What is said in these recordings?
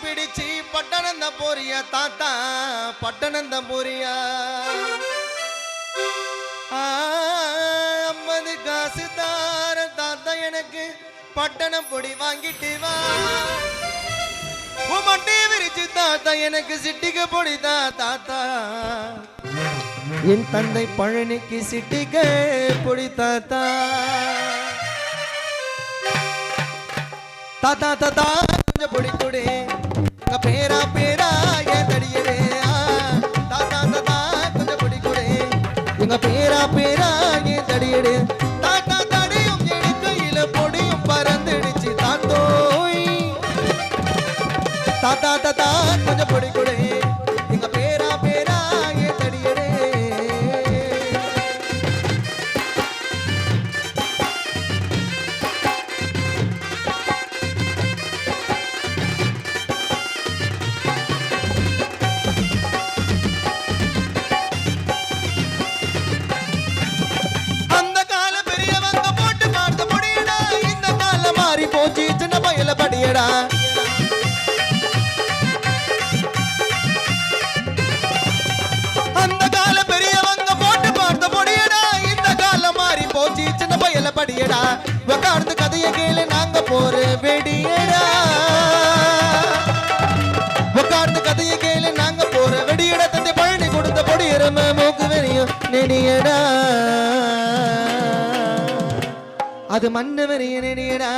பிடிச்சி பட்டணந்த போறியா தாத்தா பட்டணந்த போறியா 50 காசு தார தாத்தா எனக்கு பட்டணம் பொடி வாங்கிட்டு வா மட்டி விரிச்சு தாத்தா எனக்கு சிட்டிக்கு பொடிதா தாத்தா என் தந்தை பழனிக்கு சிட்டிக்கு பொடி தாத்தா தாத்தா தாத்தா கொஞ்சம் பொடி கொடு பேரா பேரா ஏன் தடியடே தாத்தா தாத்தா கொஞ்சம் பொடி கொடு எங்க பேரா பேரா ஏன் தடியடே தாத்தா தடியும் எடுக்கையில பொடியும் பறந்துடுச்சு தாத்தோய் தாத்தா தாத்தா கொஞ்சம் பொடி கொடு எங்க பேரா பேரா ஏன் தடியடே போச்சு சின்ன பயல படியடா அந்த கால பெரியவங்க போட்டு பார்த்த பொடியடா இந்த கால மாறி போச்சு சின்ன பயல படியடா உட்கார்ந்து கதைய கேளு நாங்க போற வெடியடா உட்கார்ந்து கதைய கேளு நாங்க போற வெடியடா தந்தை பழனி கொடுத்த பொடியரம மூக்கு வெறியும் நெடியடா அது மண்ணு வெறிய நெடியடா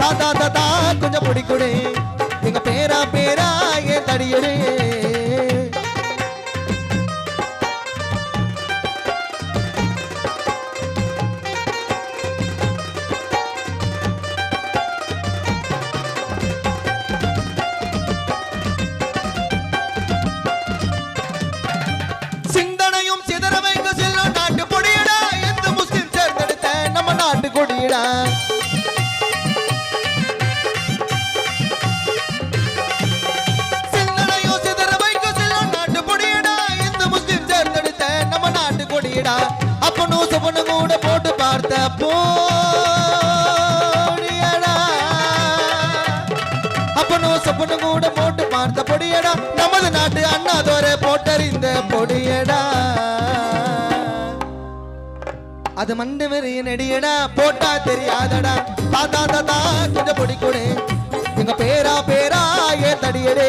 தாத்தா தாத்தா கொஞ்சம் பொடி கொடு எங்க பேரா பேரா ஏன் தடியடே சிந்தனையும் சிதற வைக்க செல்லும் நாட்டு பொடியடா எந்த முஸ்லிம் சேர்ந்தெடுத்த நம்ம நாட்டு கொடியடா அப்பனு சுபனு கூட போட்டு பார்த்த பொடியடா அப்பனு சுபனு கூட போட்டு பார்த்த பொடியடா நமது நாட்டு அண்ணாதோரை போட்டறிந்த பொடியடா அது மண்டு வெறிய நெடியடா போட்டா தெரியாதடா தாத்தா தாத்தா கொஞ்சம் பொடி கொடு எங்க பேரா பேரா ஏன் தடியடே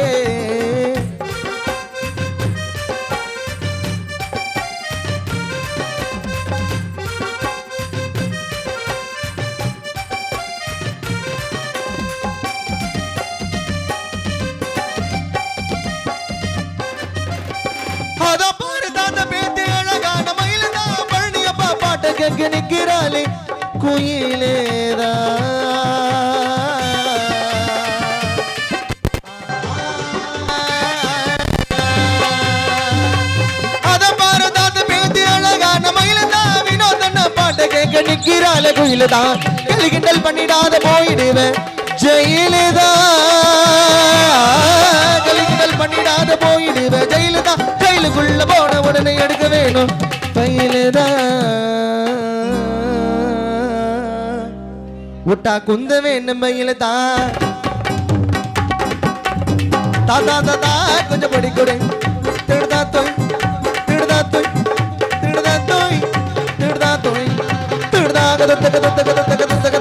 நிக்கிறாளே குயிலேதா அத பாரதாத பேத்தி அழகான மயிலதா வினோதன பாட்ட கேட்க நிக்கிறாளே குயிலதா கிண்டல் பண்ணிடாத போயிடுவேன் ஜெயிலதா கிண்டல் பண்ணிடாத போயிடுவேன் ஜெயிலதா ஜெயிலுக்குள்ள போன உடனே எடுக்க வேணும் பயிலதா உட்டா குந்த வேணும் பயிலதா தாத்தா தாத்தா கொஞ்சம் பொடி கொடு திருடா தோய் திருடா தோய் திருடா தோய் திருடா தோய் திருடா கத தக தக தக தக தக தக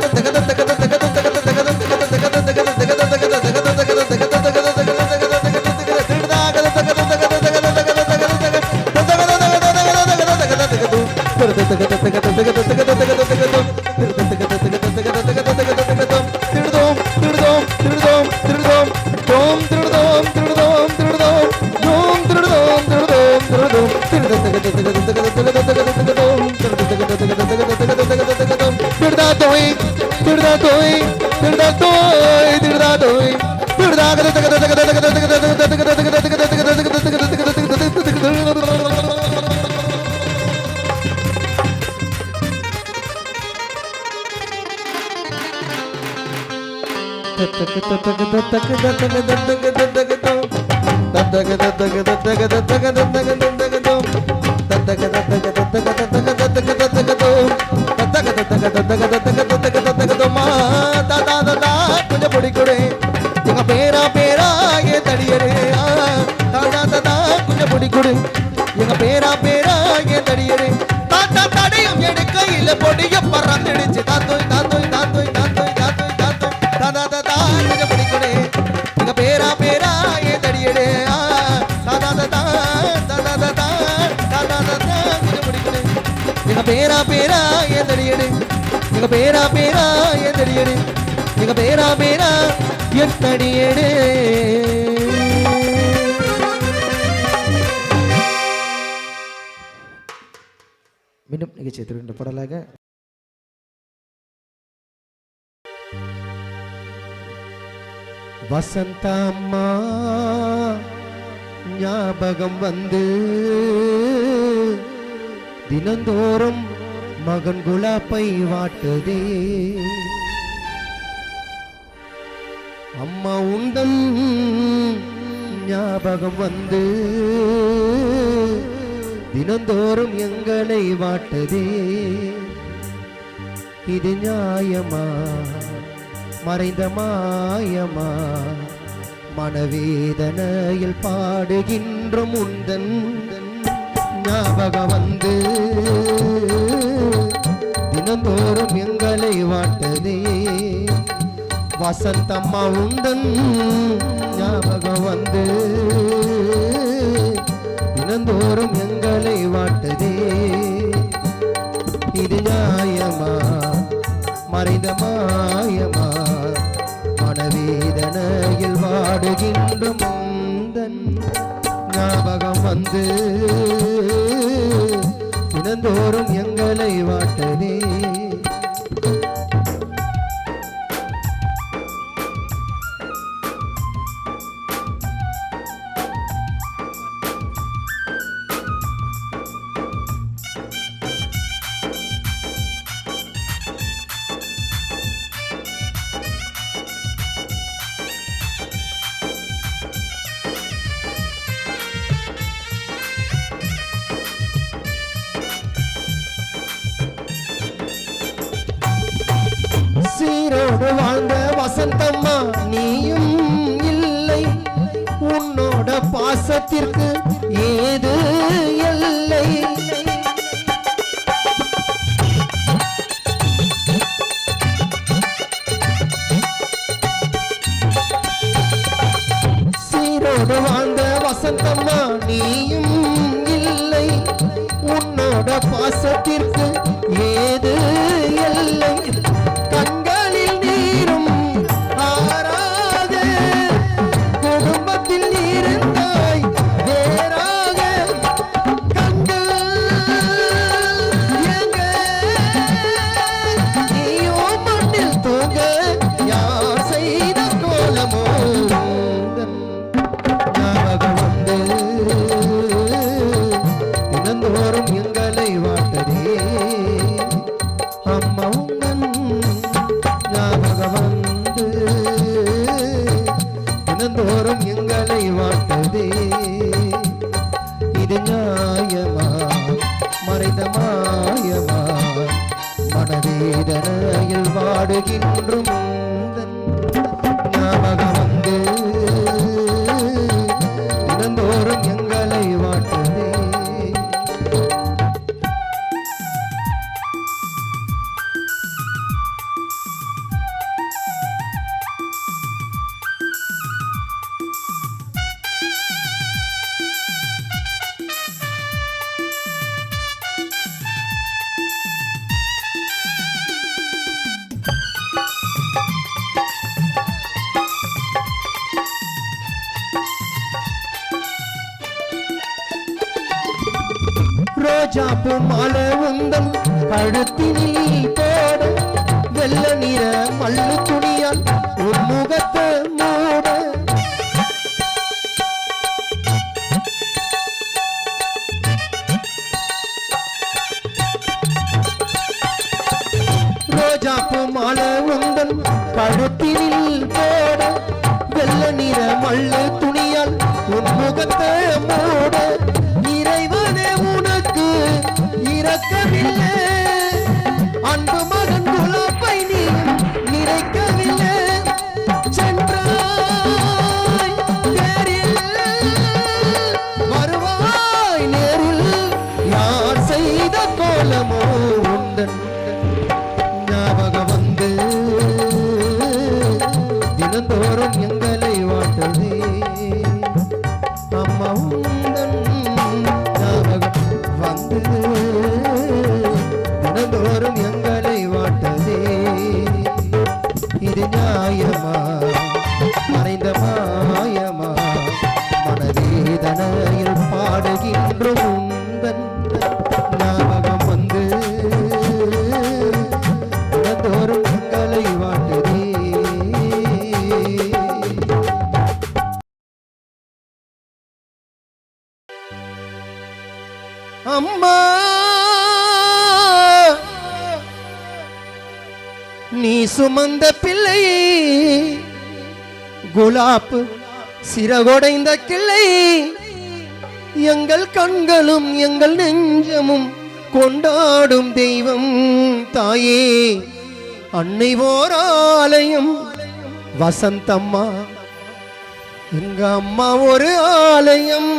கொஞ்சம் பொடி கொடு எங்க பொடிய பறந்துடுச்சு தாத்தோய் தாத்தோய் தாத்தோய் தாத்தோய் தாத்தோய் தாத்தோய் தாதா தாதா கொஞ்சம் பொடி கொடு எங்க பேரா பேரா ஏன் தடியடு தாதா தாதா தாதா தாதா தாதா தாதா கொஞ்சம் பொடி கொடு எங்க பேரா பேரா ஏன் தடியடு எங்க பேரா பேரா ஏன் தடியடு எங்க பேரா பேரா என் தடியடு. மீண்டும் நிகழ்ச்சி திருவிழா பாடலாக வசந்தம்மா ஞாபகம் வந்து தினந்தோறும் மகன் குலாப்பை வாட்டுதே அம்மா உந்தன் ஞாபகம் வந்து தினந்தோறும் எங்களை வாட்டுதே இது நியாயமா மறைந்த மாயமா மனவேதனையில் பாடுகின்ற முந்தன் ஞாபகம் வந்து தினந்தோறும் எங்களை வாட்டுதே வசந்தம்மா உந்தன் ஞாபகம் வந்து தினந்தோறும் எங்களை வாட்டுதே இது நியாயமா மறைந்த மாயமா மனவேதனையில் வாடுகின்ற முந்தன் ஞாபகம் வந்து தினந்தோறும் எங்களை வாட்டுதே. சீரோடு வாழ்ந்த வசந்தம்மா நீயும் இல்லை உன்னோட பாசத்திற்கு ஏது எல்லை சீரோடு வாழ்ந்த வசந்தம்மா நீயும் இல்லை உன்னோட பாசத்திற்கு ஏது எல்லை கண்களில் நீரும் ஆறாத குடும்பத்தில் இருந்தாய் வேறாக கண்கள் எங்க நீயோ மண்ணில் தூங்க யார் செய்த கோலமோ ஞாபகம் வந்து தினந்தோறும் எங்களை வாட்டதே அம்மா உந்தன் ஞாபகம் வந்து தினந்தோறும் எங்களை வாட்டதே இது நியாயமா மறைந்த மாயமா மனவேதனையில் வாடுகின்ற முந்தன் ஞாபகம் வந்து தினந்தோறும் எங்களை வாட்டதே. ரோஜாப்பு மாலை உந்தன் கழுத்தினில் போட வெள்ள நிற மல்லு துணியால் உன் முகத்தை மூட ரோஜாப்பு மாலை உந்தன் கழுத்தினில் போட வெள்ள நிற மல்லு துணியால் உன் முகத்தை மூட இறைவனே உனக்கு இரக்கமில்லை அன்பு மகன் குலாப்பை நீ நினைக்கவில்லை சென்றாய் உந்தன் ஞாபகம் வந்து தினந்தோறும் எங்களை வாட்டதே. இது நியாயமா மறைந்த மாயமா மனவேதனையில் பாடுகின்ற உந்தன் ஞாபகம் வந்து தினந்தோறும் எங்களை வாட்டதே. அம்மா நீ சுமந்த பிள்ளை குலாப் சிறகொடைந்த கிளை எங்கள் கண்களும் எங்கள் நெஞ்சமும் கொண்டாடும் தெய்வம் தாயே அன்னை ஓராலயம் வசந்தம்மா எங்க அம்மா ஒரு ஆலயம்.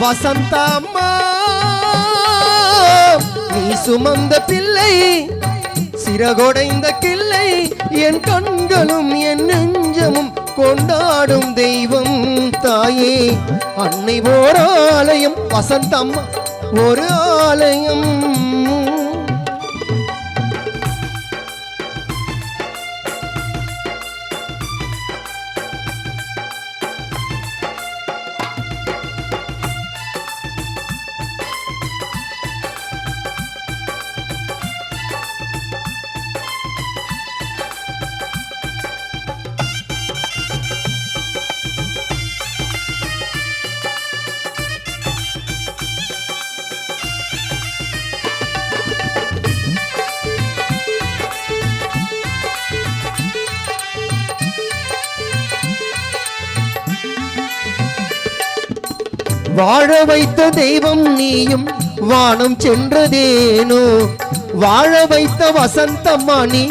வசந்தம்மா நீ சுமந்த பிள்ளை சிறகொடைந்த கிள்ளை என் கண்களும் என் நெஞ்சமும் கொண்டாடும் தெய்வம் தாயே அன்னை ஓர் ஆலயம் வசந்தம்மா ஒரு ஆலயம். வாழ வைத்த தெய்வம் நீயும் வானம் சென்றதேனோ வாழ வைத்த வசந்தம்மா நீ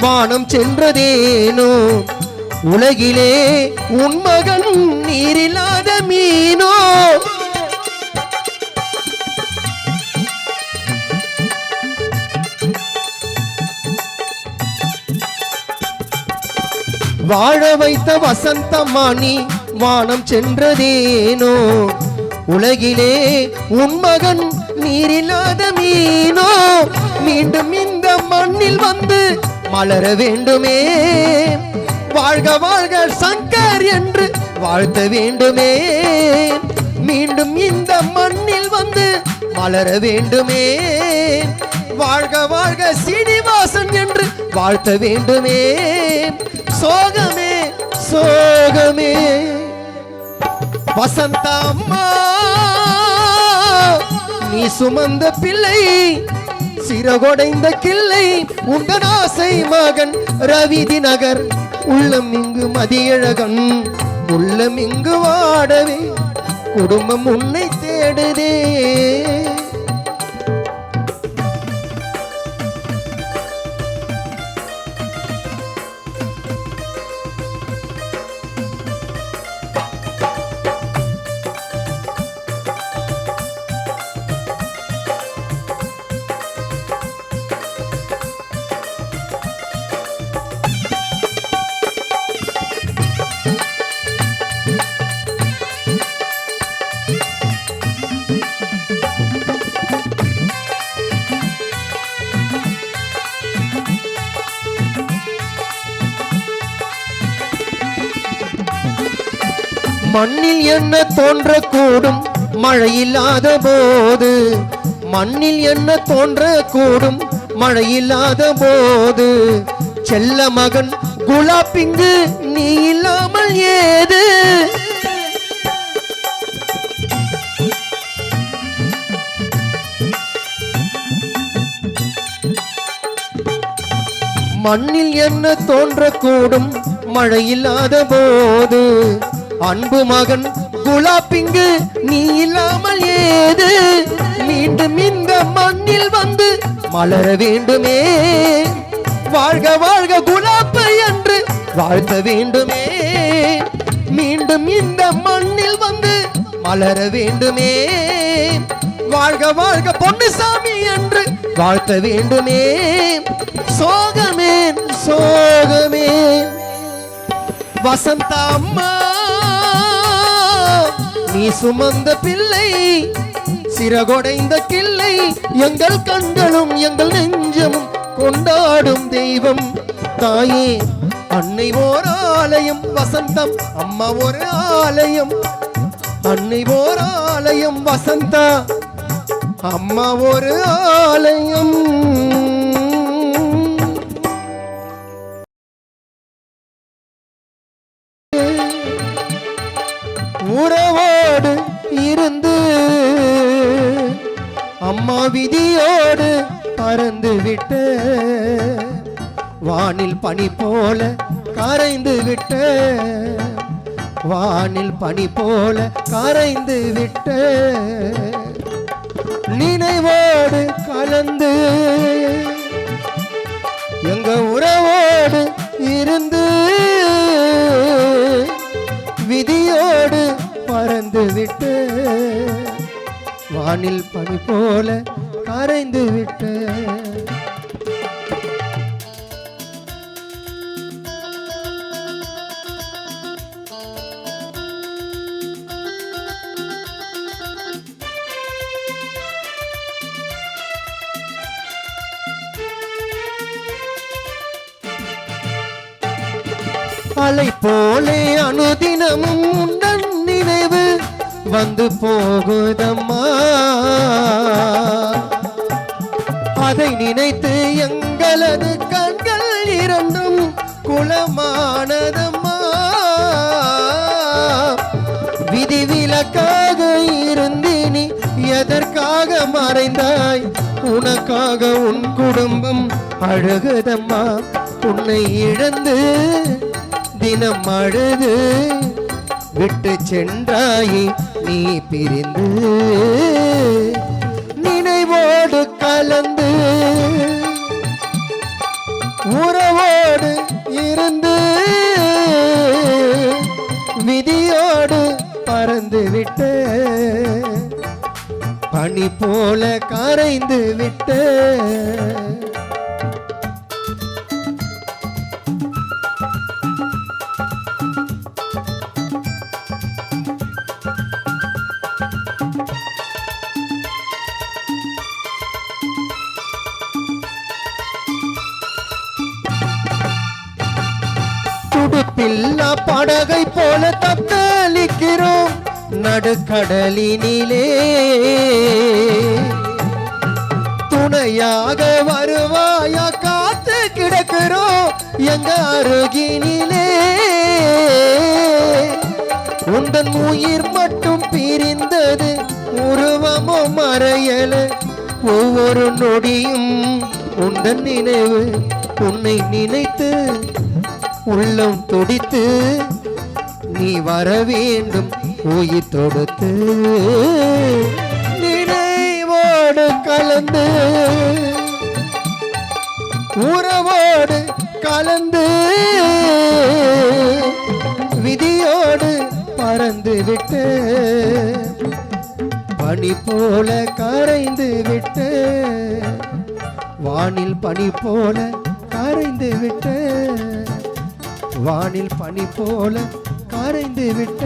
வானம் சென்றதேனோ உலகிலே உன் மகன் நீரில்லாத மீனோ வாழ வைத்த வசந்தம்மா நீ வானம் சென்றதேனோ உலகிலே உன் மகன் நீரில்லாத மீனோ மீண்டும் இந்த மண்ணில் வந்து மலர வேண்டுமே வாழ்க வாழ்க சங்கர் என்று வாழ்த்த வேண்டுமே மீண்டும் இந்த மண்ணில் வந்து மலர வேண்டுமே வாழ்க வாழ்க சீனிவாசன் என்று வாழ்த்த வேண்டுமே சோகமே சோகமே வசந்தம்மா நீ சுமந்த பிள்ளை சிறகொடைந்த கிள்ளை உந்தன் ஆசை மகன் ரவி தினகர் உள்ளம் இங்கு மதியழகன் உள்ளம் இங்கு வாடவே குடும்பம் உன்னை தேடுதே. மண்ணில் என்ன தோன்றக்கூடும் மழையில்லாத போது மண்ணில் என்ன தோன்றக்கூடும் மழையில்லாத போது செல்ல மகன் குலாப்பிங்கு நீ இல்லாமல் ஏது மண்ணில் என்ன தோன்றக்கூடும் மழையில்லாத போது அன்பு மகன் குலாப்பிங்கு நீ இல்லாமல் ஏது மீண்டும் இந்த மண்ணில் வந்து மலர வேண்டுமே வாழ்க வாழ்க குலாப்பை என்று வாழ்த்த வேண்டுமே மீண்டும் இந்த மண்ணில் வந்து மலர வேண்டுமே வாழ்க வாழ்க பொன்னுசாமி என்று வாழ்த்த வேண்டுமே. சோகமே சோகமே வசந்தா அம்மா நீ சுமந்த பிள்ளை சிறகொடைந்த கிள்ளை எங்கள் கண்களும் எங்கள் நெஞ்சமும் கொண்டாடும் தெய்வம் தாயே. அன்னை ஓர் ஆலயம் வசந்தம் அம்மா ஒரு ஆலயம். அன்னை ஓர் ஆலயம் வசந்தா அம்மா ஒரு ஆலயம். உறவோடு இருந்து அம்மா விதியோடு பறந்து விட்ட வானில் பனி போல கரைந்து விட்ட வானில் பனி போல கரைந்து விட்ட நினைவோடு கலந்து எங்க உறவோடு இருந்து விதியோடு பறந்து விட்டு வானில் பனி போல கரைந்து விட்டு. அலை போலே அனுதினமும் உந்தன் நினைவு வந்து போகுதம்மா. அதை நினைத்து எங்களது கண்கள் இரண்டும் குளமானதம்மா. விதிவிலக்காக இருந்தினி எதற்காக மறைந்தாய்? உனக்காக உன் குடும்பம் அழுகுதம்மா. உன்னை இழந்து தினம் அழுது விட்டு சென்றாயே நீ பிரிந்து நினைவோடு கலந்து உறவோடு இருந்து விதியோடு பறந்து விட்டு பனி போல கரைந்து விட்டு. துடுப்பில்லா படகை போல தத்தளிக்கிறோம் நடுக்கடலினிலே. துணையாக வருவாயா காத்து கிடக்கிறோம் எங்க அருகினிலே. உந்தன் உயிர் மட்டும் பிரிந்தது உருவமோ மறையல. ஒவ்வொரு நொடியும் உந்தன் நினைவு உன்னை நினைத்து உள்ளம் துடித்து நீ வர வேண்டும் உயிர் தொடுத்து. நினைவோடு கலந்து உறவோடு கலந்து விதியோடு பறந்து விட்டு பனி போல கரைந்து விட்டு வானில் பனி போல கரைந்து விட்டு வானில் பனி போல கரைந்து விட்ட.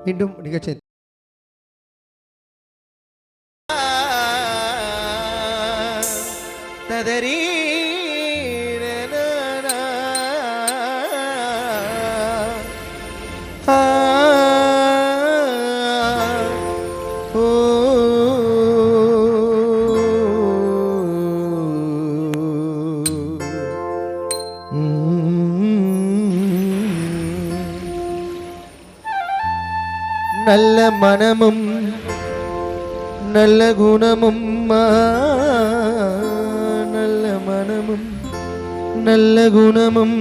மீண்டும் நிகழ்ச்சி ததரி நல்ல மனமும் நல்ல குணமும் நல்ல மனமும் நல்ல குணமும்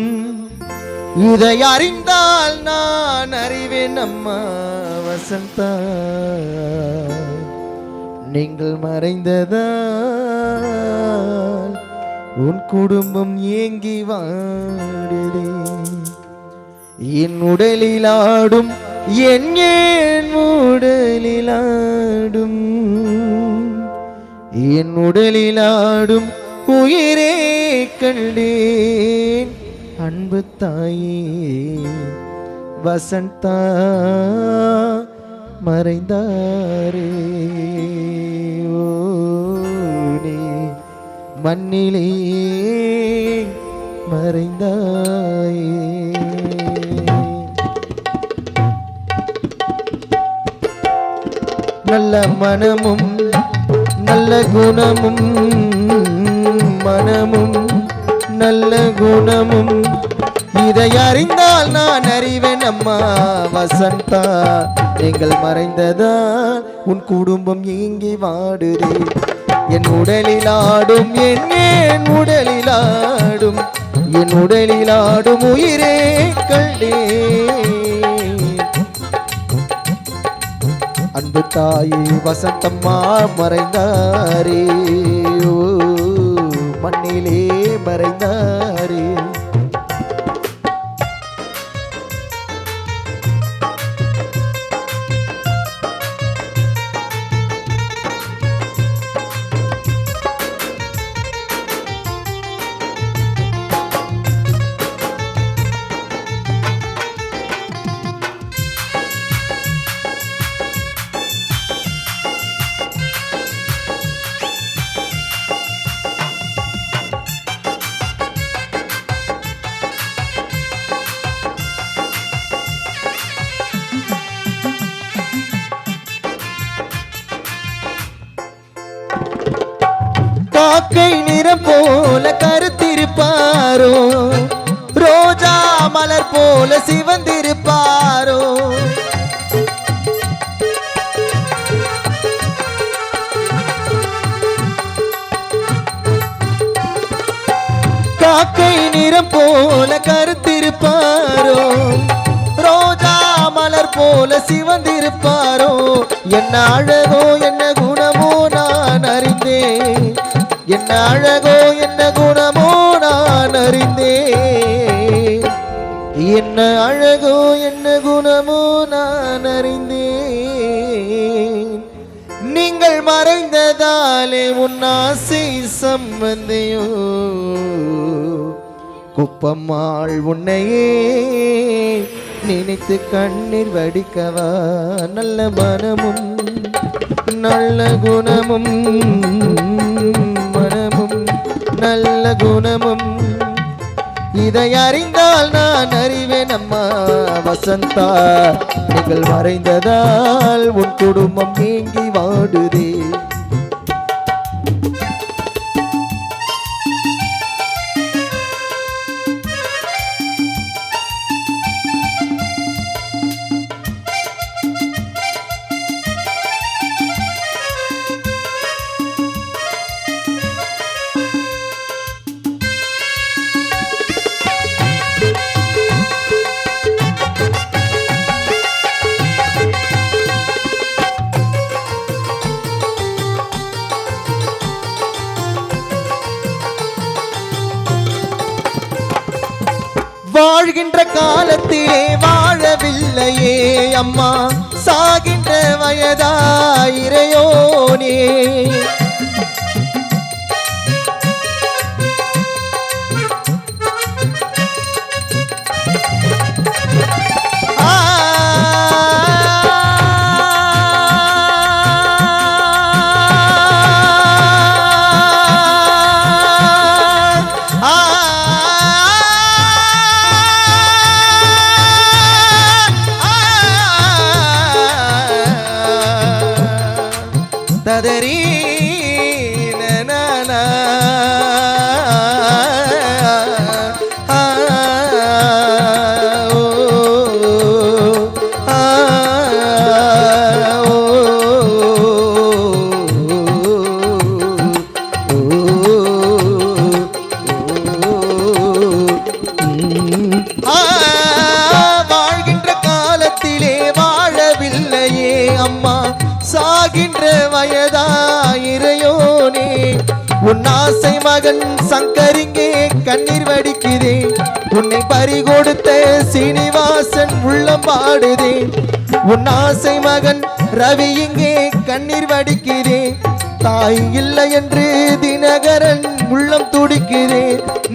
இதை அறிந்தால் நான் அறிவேன் அம்மா வசந்தா. நீங்கள் மறைந்ததால் உன் குடும்பம் ஏங்கி வாடுதே. என் உடலிலாடும் என் உடலிலாடும் என் உடலிலாடும் உயிரே கண்டேன் அன்பு தாயே வசந்தா மறைந்தாரே ஓனே மண்ணிலே மறைந்தாயே நல்ல மனமும் நல்ல குணமும் மனமும் நல்ல குணமும் இதை அறிந்தால் நான் அறிவேன் அம்மா வசந்தா நீங்கள் மறைந்ததால் உன் குடும்பம் ஏங்கி வாடுதே என் உடலிலாடும் என் உடலிலாடும் என் உடலிலாடும் உயிரே கண்டே அன்பு தாயே வசந்தம்மா மறைந்தாரே மண்ணிலே மறைந்தாரே காக்கை நிறம் போல கருத்திருப்பாரோ ரோஜா மலர் போல சிவந்திருப்பாரோ காக்கை நிறம் போல கருத்திருப்பாரோ ரோஜா மலர் போல சிவந்திருப்பாரோ என்ன அழகோ என்ன குணமோ நான் அறிந்தேன் என்ன அழகோ என்ன குணமோ நான் அறிந்தேன் என்ன அழகோ என்ன குணமோ நான் அறிந்தேன் நீங்கள் மறைந்ததாலே உன் ஆசை சம்பந்தையோ குப்பம்மாள் உன்னையே நினைத்து கண்ணீர் வடிக்கவா நல்ல மனமும் நல்ல குணமும் மனமும் நல்ல குணமும் இதை அறிந்தால் நான் அறிவேன் அம்மா வசந்தா நீங்கள் மறைந்ததால் உன் குடும்பம் ஏங்கி வாடுதே வாழ்கின்ற காலத்திலே வாழவில்லையே அம்மா சாகின்ற வயதாயிரையோனே ததரி நனா வாழ்கின்ற காலத்திலே வாழவில்லையே அம்மா சாகின்ற வயதாயிரையோனே உன் ஆசை மகன் சங்கரிங்கே கண்ணீர் வடிக்குதே உன்னை பறிகொடுத்த சீனிவாசன் உள்ளம் பாடுதே உன் ஆசை மகன் ரவி இங்கே கண்ணீர் வடிக்குதே தாய் இல்லை என்று தினகரன் உள்ளம் துடிக்குதே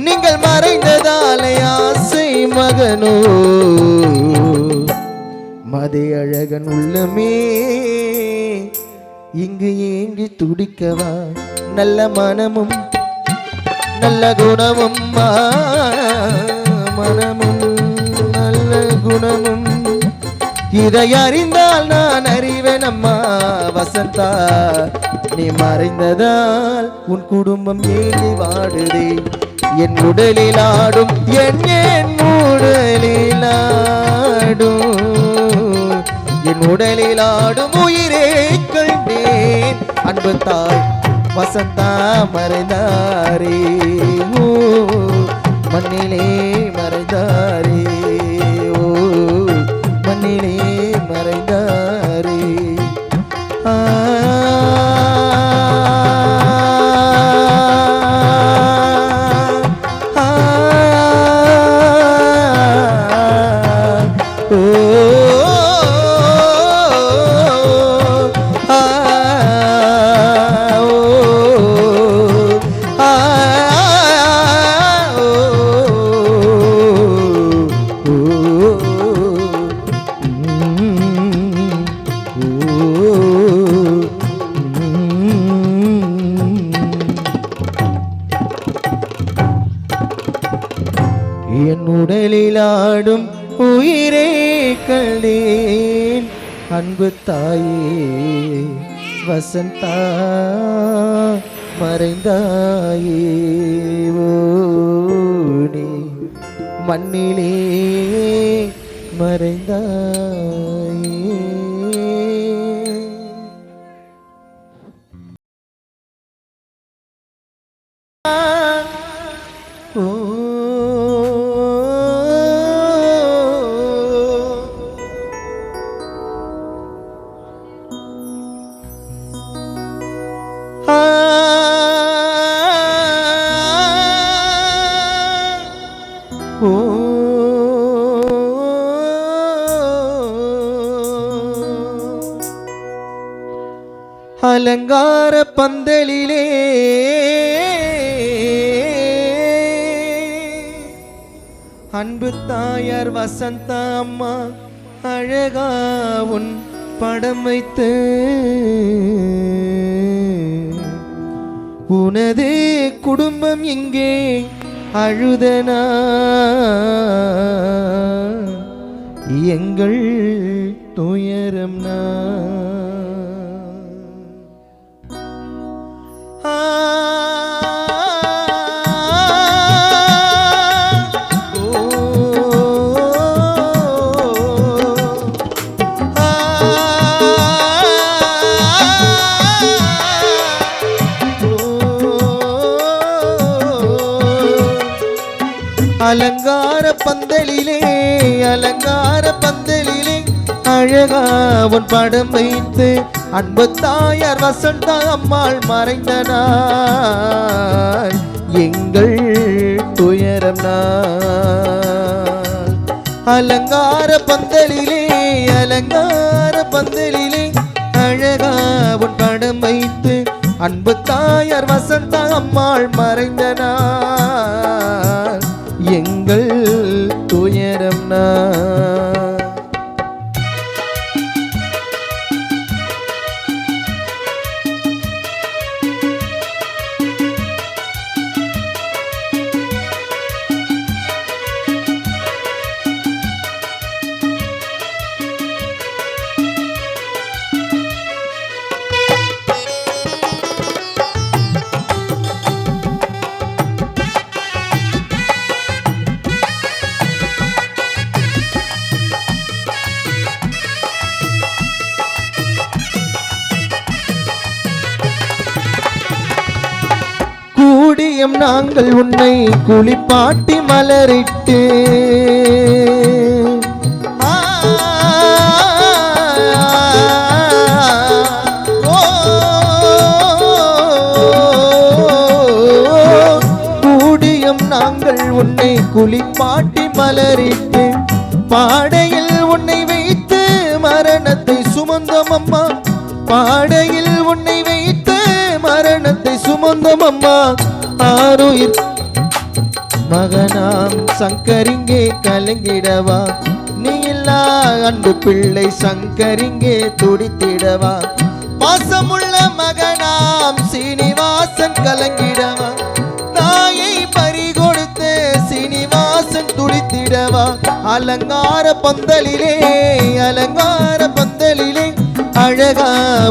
நீங்கள் மறைந்ததாலே ஆசை மகனோ மதை அழகன் உள்ளமே இங்கு ஏங்கி துடிக்கவா நல்ல மனமும் நல்ல குணமும் மனமும் நல்ல குணமும் இதை அறிந்தால் நான் அறிவேன் அம்மா வசந்தா நீ மறைந்ததால் உன் குடும்பம் ஏங்கி வாடுதே என் உடலில் ஆடும் என் உடலில் ஆடும் என் உடலில் ஆடும் உயிரே கண்டேன் அன்பு தாய் வசந்தா மறைந்தாரே ஓ மண்ணிலே மறைந்தாரே ஓ மண்ணிலே மறைந்தாரே என் உடலில் ஆடும் உயிரே கண்டேன் அன்பு தாயே வசந்தா மறைந்தாயே ஓ நீ மண்ணிலே மறைந்தாயே அலங்கார பந்தலிலே அன்பு தாயார் வசந்தா அம்மா அழகா உன் படம் வைத்து உனது குடும்பம் இங்கே அழுதனா எங்கள் துயரம் அலங்கார பந்தலிலே அழகா உன் படம் வைத்து அன்பு தாயார் வசந்தா அம்மாள் மறைந்த நாள் எங்கள் துயரம் நாள் அலங்கார பந்தலிலே அழகா உன் படம் வைத்து அன்பு தாயார் வசந்தா அம்மாள் மறைந்த நாள் எங்கள் துயரம் கூடியம் நாங்கள் உன்னை குளிப்பாட்டி மலரிட்டு குளிப்பாட்டி மலரிட்டு பாடையில் உன்னை வைத்து மரணத்தை சுமந்தோம் அம்மா. பாடையில் உன்னை வைத்து மரணத்தை சுமந்தோம் அம்மா. ஆருயிர் மகனாம் சங்கரிங்கே கலங்கிடவா, நீ இல்லா அன்பு பிள்ளை சங்கரிங்கே துடித்திடவா. பாசமுள்ள மகனாம் சீனிவாசன் கலங்கிடவா, தாயை பறிகொடுத்து சீனிவாசன் துடித்திடவா. அலங்கார பந்தலிலே அலங்கார பந்தலிலே அழகா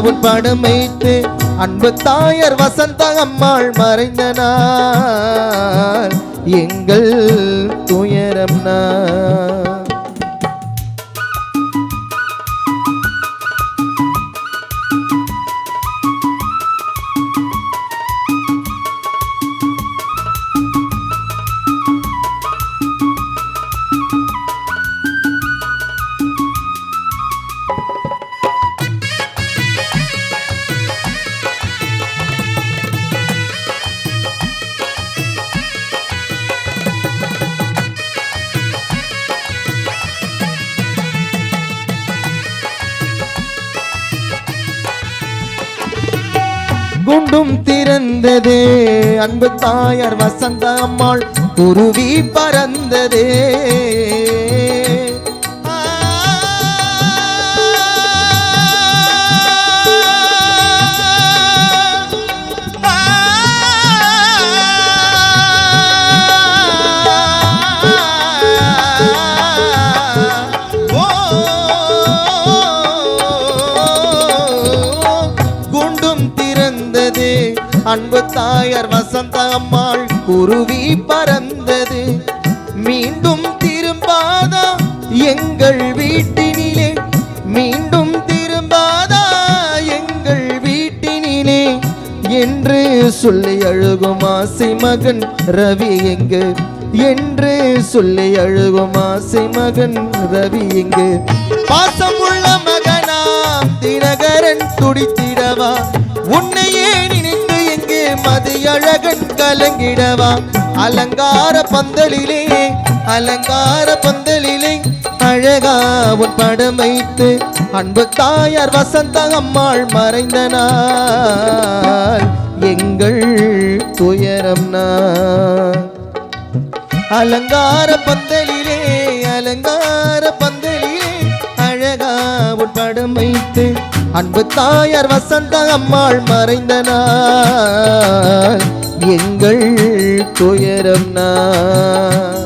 உன் படம் வைத்து அன்பு தாயார் வசந்த அம்மாள் மறைந்த நாள் எங்கள் துயரம் நான். குண்டும் திறந்ததே அன்பு தாயார் வசந்த அம்மாள் குருவி பறந்ததே. அன்பு தாயார் வசந்த அம்மாள் குருவி பறந்தது. மீண்டும் திரும்பாதா எங்கள் வீட்டினிலே, மீண்டும் திரும்பாதா எங்கள் வீட்டினிலே என்று சொல்லி அழுகும் ஆசை மகன் ரவி எங்கு, என்று சொல்லி அழுகும் ஆசை மகன் ரவி எங்கு. பாசமுள்ள மகனாம் தினகரன் துடித்திடவா, உன்னையே நினைத்து எங்கே மதியழகன் கலங்கிடவா. அலங்கார பந்தலிலே அலங்கார பந்தலிலே அழகா உன் படம் வைத்து அன்பு தாயார் வசந்த அம்மாள் மறைந்த நாள் எங்கள் துயரம் நான். அலங்கார பந்தலிலே அலங்கார பந்தலிலே அழகா உன் படம் வைத்து அன்பு தாயார் வசந்த அம்மாள் மறைந்த நாள் எங்கள் துயரம் நான்.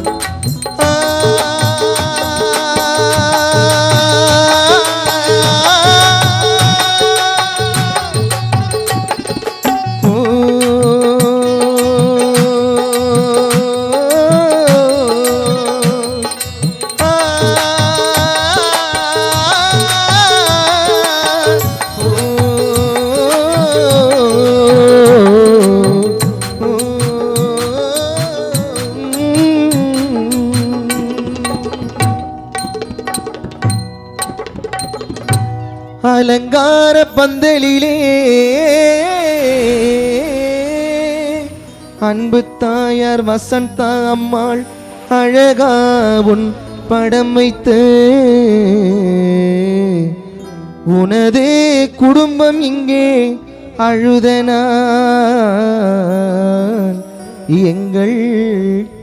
அலங்கார பந்தலிலே அன்பு தாயார் வசந்த அம்மாள் அழகா உன் படம் வைத்து உனது குடும்பம் இங்கே அழுதனான் எங்கள்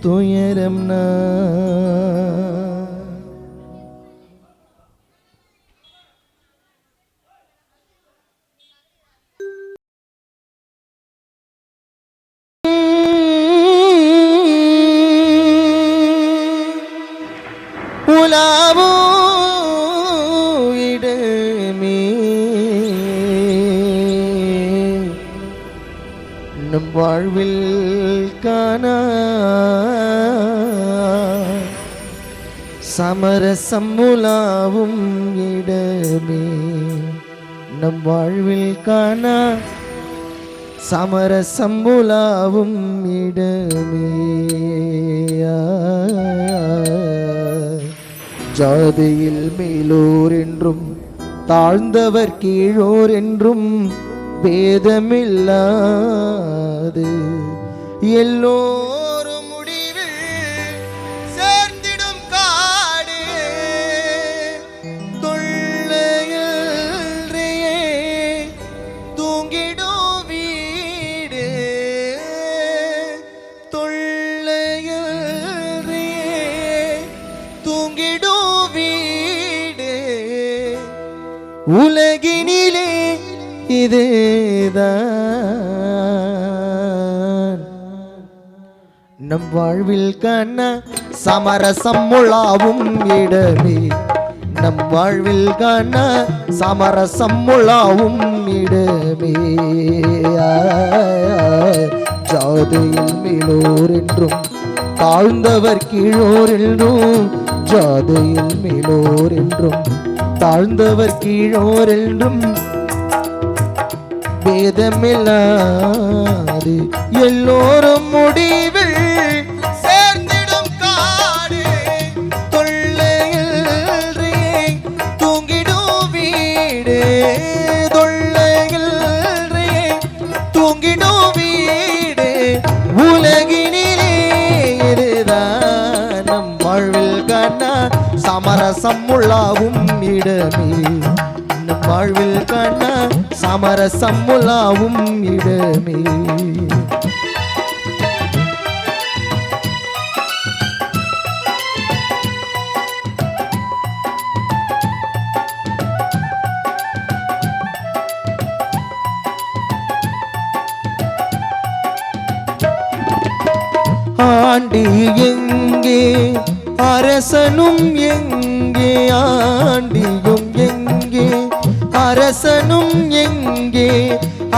துயரம் நான். உலாவோ இடமே நம் வாழ்வில் காணா சமரசம் உலாவும் இடமே, நம் வாழ்வில் காணா சமரசம் உலாவும் இடமே. ஜாதியில் மேலோர் என்றும் தாழ்ந்தவர் கீழோர் என்றும் பேதமில்லாது எல்லோரும் முடிவில் உலகினிலே இதுதான் நம் வாழ்வில் காண சமரசம் உலாவும் இடமே நம் வாழ்வில் காண சமரசம் உலாவும் இடமே ஜாதியில் மேலோர் என்றும் தாழ்ந்தவர் கீழோர் என்றும் ஜாதியில் மேலோர் என்றும் தாழ்ந்தவர் கீழோர் என்றும் பேதமில்லாது எல்லோரும் முடிவில் சேர்ந்திடும் காடு தொல்லையில் தூங்கிடும் வீடு தொல்லையில் தூங்கிடும் வீடு உலகினிலே இதுதான் நம் வாழ்வில் காண சமரசம் உள்ளாவும் இடமே நம் வாழ்வில் காண சமரசம் உலாவும் இடமே ஆண்டி எங்கே அரசனும் எங்கே ஆண்டியும் எங்கே அரசனும் எங்கே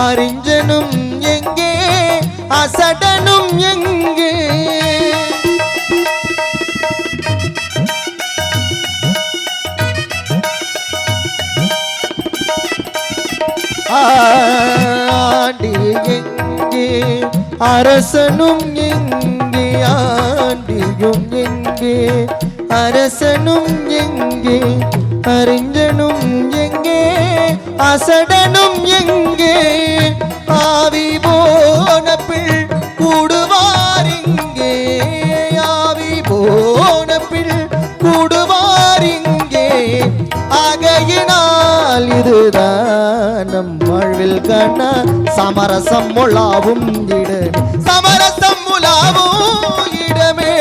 அறிஞனும் எங்கே அசடனும் எங்கே ஆண்டி எங்கே அரசனும் எங்கே ஆண்டியும் எங்கே அரசனும் எங்கே அறிஞனும் எங்கே அசடனும் எங்கே ஆவி போன பிள் கூடுவார் இங்கே ஆவி போன பிள் கூடுவார் இங்கே ஆகையினால் இதுதான் நம் வாழ்வில் காண சமரசம் உலாவும் இடமே சமரசம் உலாவும் இடமே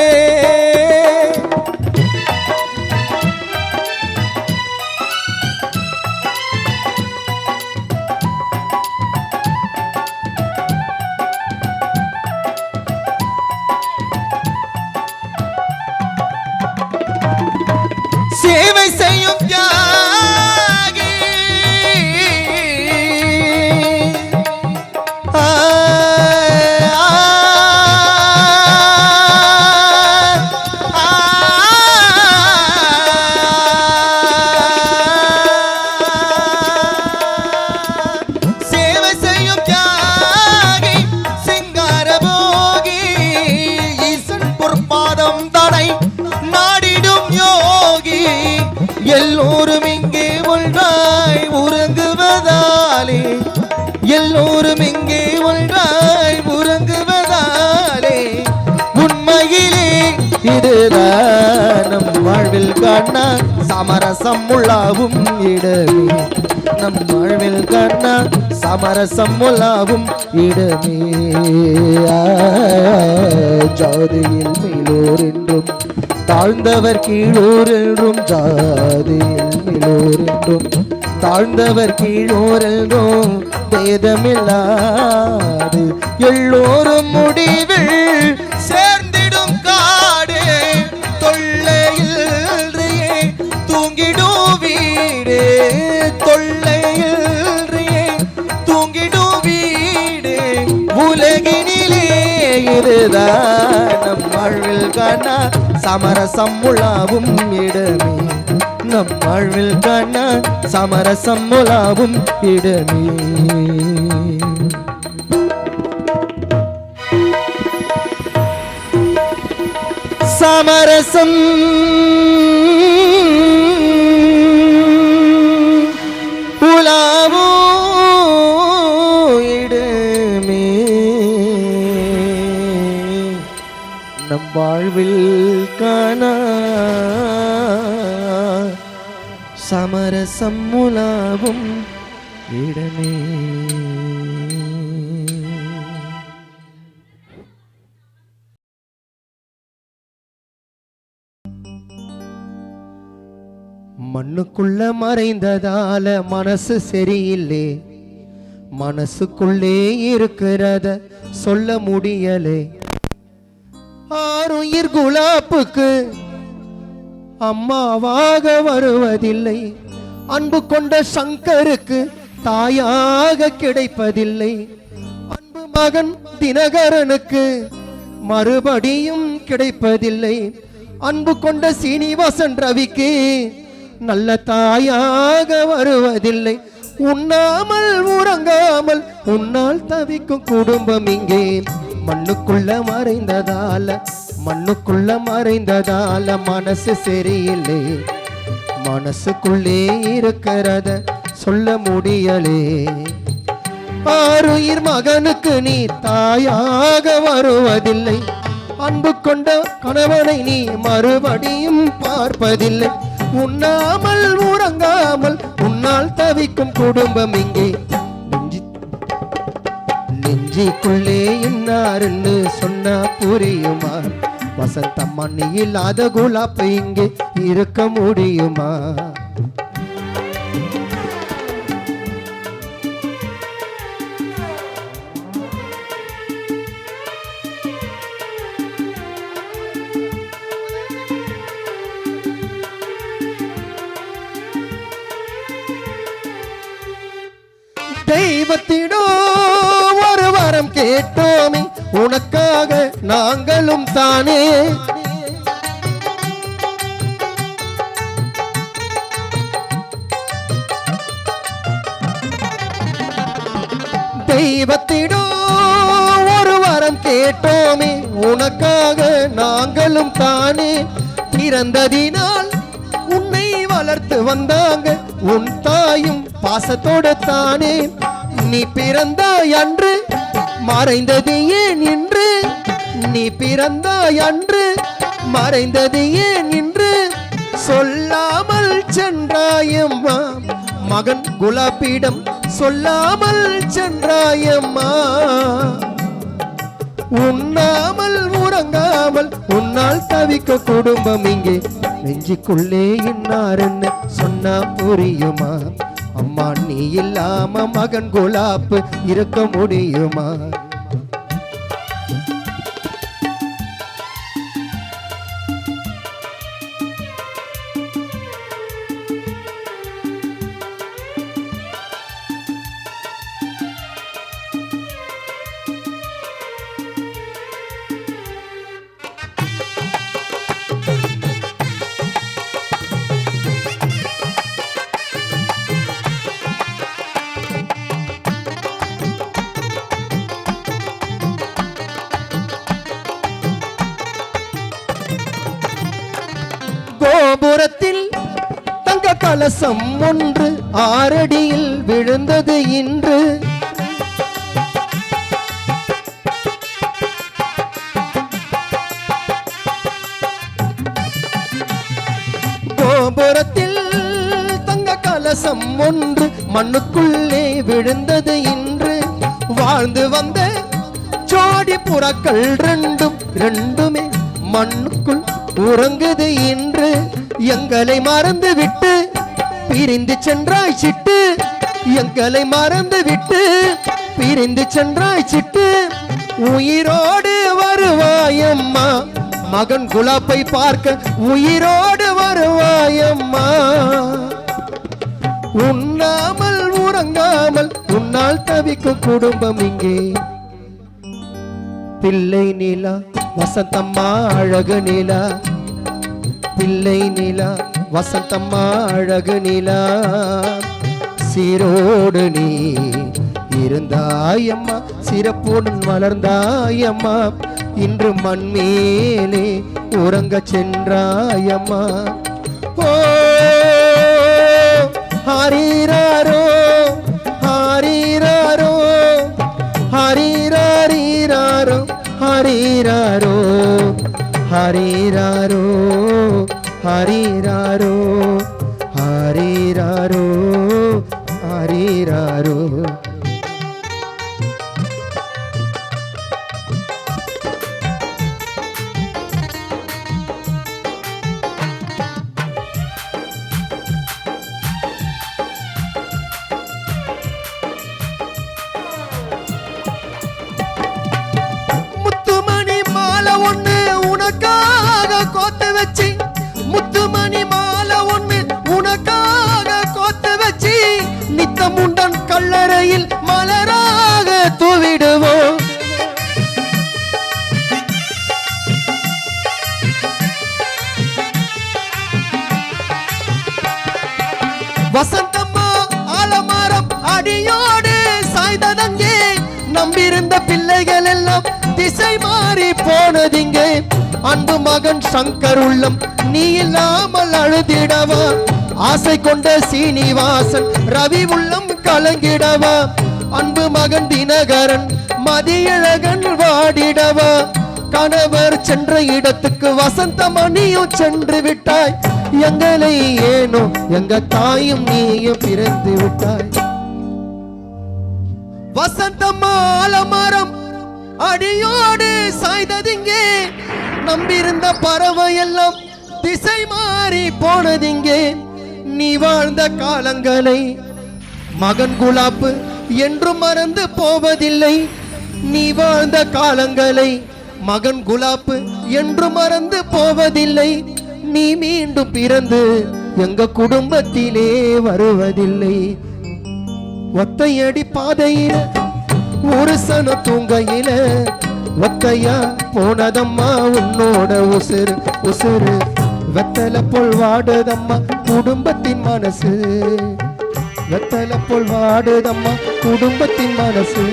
சேவை செய்யும் தியாகி சேவை செய்யும் தியாகி சிங்கார போகி ஈசன் பொற்பாதம் தடை நாடிடும் யோகி எல்லோரும் இங்கே ஒன்றாய் உறங்குவதாலே எல்லோரும் இங்கே ஒன்றாய் உறங்குவதாலே உண்மையிலே இதுதான் நம் வாழ்வில் காண சமரசம் உலாவும் இடமே நம் வாழ்வில் காண சமரசம் உலாவும் இடமே ஜாதியில் மேலோர் என்றும் தாழ்ந்தவர் கீழோர் என்றும் ஜாதியில் மேலோர் என்றும் தாழ்ந்தவர் கீழோர் என்றும் பேதமில்லாது எல்லோரும் முடிவில் சேர்ந்திடும் காடு தொல்லையில் தூங்கிடும் வீடு தொல்லையில் தூங்கிடும் வீடு உலகினிலே இதுதான் நம் வாழ்வில் காண சமரசம் உலாவும் இடமே நம் வாழ்வில் காண சமரசம் உலாவும் இடமே சமரசம் உலாவும் இடமே நம் வாழ்வில் காண சமரசம் உலாவும் இடமே மண்ணுக்குள்ள மறைந்ததால மனசு சரியில்லை, மனசுக்குள்ளே இருக்கிறத சொல்ல முடியலே. ஆறுயிர் குலாப்புக்கு அம்மாவாக வருவதில்லை, அன்பு கொண்ட சங்கருக்கு தாயாக கிடைப்பதில்லை. அன்பு மகன் தினகரனுக்கு மறுபடியும் கிடைப்பதில்லை. அன்பு கொண்ட சீனிவாசன் ரவிக்கு நல்ல தாயாக வருவதில்லை. உண்ணாமல் உறங்காமல் உன்னால் தவிக்கும் குடும்பம் இங்கே. மண்ணுக்குள்ள மறைந்ததால மண்ணுக்குள்ள மறைந்ததால மனசு சரியில்லை, மனசுக்குள்ளே இருக்கிறத சொல்ல முடியலே. ஆறுயிர் மகனுக்கு நீ தாயாக வருவதில்லை, அன்பு கொண்ட கணவனை நீ மறுபடியும் பார்ப்பதில்லை. உண்ணாமல் உறங்காமல் உன்னால் தவிக்கும் குடும்பம் இங்கே. நெஞ்சிக்குள்ளே இன்னாருன்னு சொன்னா புரியுமா? வசந்தம்மா நீ இல்லாத குலாப்பு இங்கே இருக்க முடியுமா? தெய்வத்திடோ ஒரு வரம் கேட்டோமே, உனக்காக நாங்களும் தானே. தெய்வத்திடோ ஒரு வரம் கேட்டோமே, உனக்காக நாங்களும் தானே. பிறந்ததினால் உன்னை வளர்த்து வந்தாங்க உன் தாயும் பாசத்தோடு தானே. நீ பிறந்தாய் அன்று மறைந்தது ஏன் இன்று? நீ பிறந்தாய் அன்று மறைந்தது ஏன் இன்று? சொல்லாமல் சென்றாயம்மா மகன் குலாப்பிடம், சொல்லாமல் சென்றாயம்மா. உண்ணாமல் உறங்காமல் உன்னால் தவிக்க குடும்பம் இங்கே. நெஞ்சுக்குள்ளே இன்னாருன்னு சொன்னா புரியுமா? அம்மா நீ இல்லாம மகன் குலாப்பு இருக்க முடியுமா? கோபுரத்தில் தங்க கலசம் ஒன்று 6 அடியில் விழுந்தது இன்று. கோபுரத்தில் தங்க கலசம் ஒன்று மண்ணுக்குள்ளே விழுந்தது இன்று. வாழ்ந்து வந்த ஜோடி புறாக்கள் ரெண்டுமே மண்ணுக்குள் உறங்குது இன்று. எங்களை மறந்து விட்டு பிரிந்து சென்றாய் சிட்டு, எங்களை மறந்து விட்டு பிரிந்து சென்றாய் சிட்டு. உயிரோடு வருவாயம்மா மகன் குலாப்பை பார்க்க, உயிரோடு வருவாயம்மா. உண்ணாமல் உறங்காமல் உன்னால் தவிக்கும் குடும்பம் இங்கே. பிள்ளை நிலா வசந்தம்மா அழகு நிலா, பிள்ளை நிலா வசந்தம்மா அழகு நிலா. சீரோடு நீ இருந்தாயம்மா, சிறப்புடன் வளர்ந்தாயம்மா. இன்று மண் மேலே உறங்க சென்றாயம்மா. ஓ ஹரிராரோ ஹரிராரோ ஹரிராரோ ஹரிராரோ ஹரிராரோ ஹரிராரோ ஹரிராரோ ஹரிராரோ. உனக்காக கோத்து வச்சு முத்துமணி மாலை ஒண்ணு உனக்காக கோத்து வச்சு நித்தமுண்டன் கல்லறையில் மலராக தூவிடுவோம். வசந்தம்மா ஆலமரம் அடியோடு சாய்ந்ததங்கே நம்பியிருந்த பிள்ளைகள் எல்லாம் திசை மாறி போனதிங்கே. அன்பு மகன் சங்கர் உள்ளம் நீ இல்லாமல் அழுதிடவா, ஆசை கொண்ட சீனிவாசன் ரவி உள்ளம் கலங்கிடவா, அன்பு மகன் தினகரன் மதியழகன் வாடிடவா, கணவர் சென்ற இடத்துக்கு வசந்தமணியும் சென்று விட்டாய், எங்களை ஏனோ எங்க தாயும் நீயும் பிறந்து விட்டாய். வசந்தம்மா ஆலமரம் அடியோடு சாய்ந்ததிங்கே நம்பியிருந்த பறவை எல்லாம் திசை மாறி போனதிங்கே. நீ வாழ்ந்த காலங்களை மகன் குலாப்பு என்றும் மறந்து போவதில்லை, நீ வாழ்ந்த காலங்களை மகன் குலாப்பு என்று மறந்து போவதில்லை, நீ மீண்டும் பிறந்து எங்க குடும்பத்திலே வருவதில்லை. ஒத்தையடி பாதையில ஒரு சன தூங்கையில ஒத்தையா போனதம்மா உன்னோட உசுறு உசுறு, வெத்தல போல் வாடுதம்மா குடும்பத்தின் மனசு, வெத்தல போல் வாடுதம்மா குடும்பத்தின் மனசு,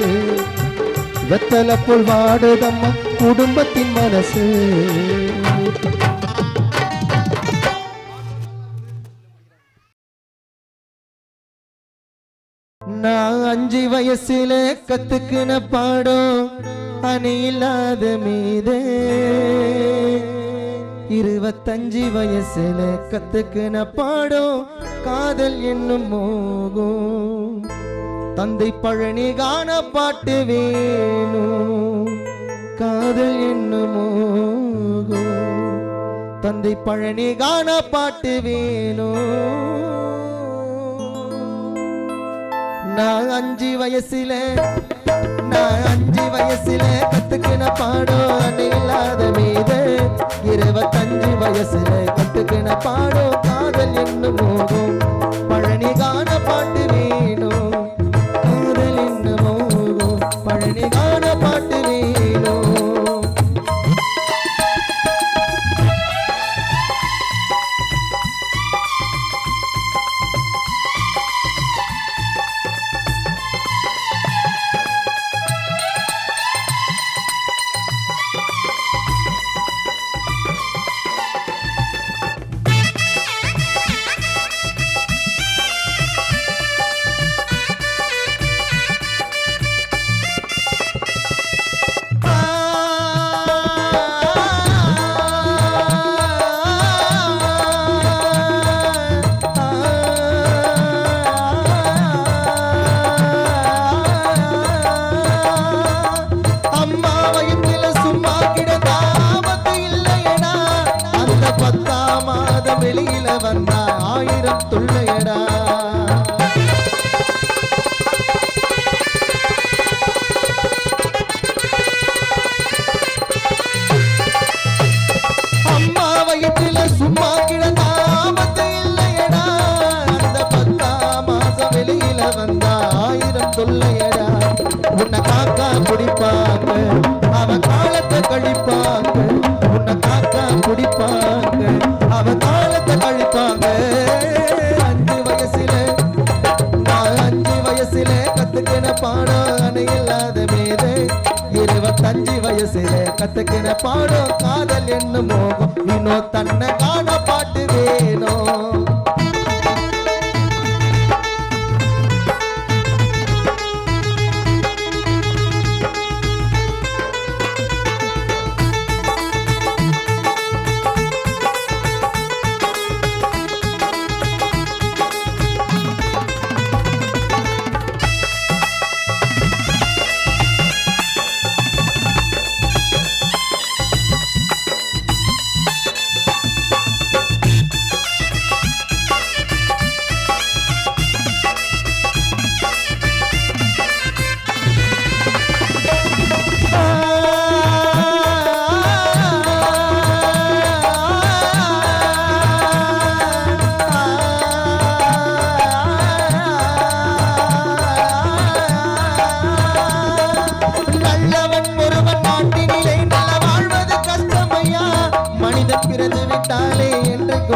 வெத்தல போல் வாடுதம்மா குடும்பத்தின் மனசு. நான் 5 வயசுல கத்துக்கின பாடம் அணை இல்லாத மீது, 25 வயசுல கத்துக்கின பாடம் காதல் என்னும் மோகம். தந்தை பழனி காண பாட்டு வேணும், காதல் என்னும் மோகம். தந்தை பழனி காண பாட்டு வேணும். நான் 5 வயசுல கத்துக்கின பாடம் அணை இல்லாத மீது, 25 வயசுல கத்துக்கின பாடம் காதல் என்னும் மோகம். பழனி காண பாட்டு வேணும், காதல் என்னும் மோகம். பழனி காண பாட்டு வேணும். வெளியில வந்தா 1000 தொல்லையடா. அம்மா வயிற்றுல சும்மா கிடந்தா ஆபத்து இல்லையடா, அந்த 10ஆம் மாசம் வெளியில வந்தா 1000 தொல்லையடா. உன்னை காக்கா பிடிப்பாங்க, அவன் காலத்தை கழிப்பாங்க, உன்னை காக்கா பிடிப்பாங்க, அவன் காலத்தை கழிப்பாங்க. 5 வயசுல நான் 5 வயசுல கத்துக்கின பாடம் அணை இல்லாத மீது, 25 வயசுல கத்துக்கின பாடம் காதல் என்னும் மோகம். இன்னும் தன்னை காண பாட்டு வேணும்.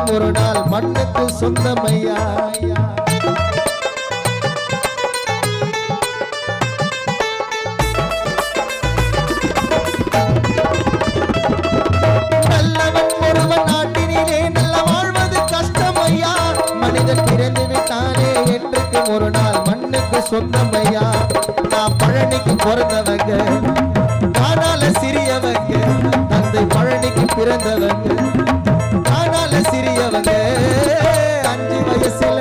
என்றைக்கும் ஒரு நாள் மண்ணுக்கு சொந்தமையா. நல்லவன் ஒருவன் நாட்டினிலே நல்ல வாழ்வது கஷ்டமையா. மனிதன் பிறந்து விட்டானே என்றைக்கும் ஒரு நாள் மண்ணுக்கு சொந்தமையா. நான் பழனிக்கு பிறந்தவங்க, காணால சிறியவங்க, தந்தை பழனிக்கு பிறந்தவங்க, காணால சிறியவங்க. 5 வயசுல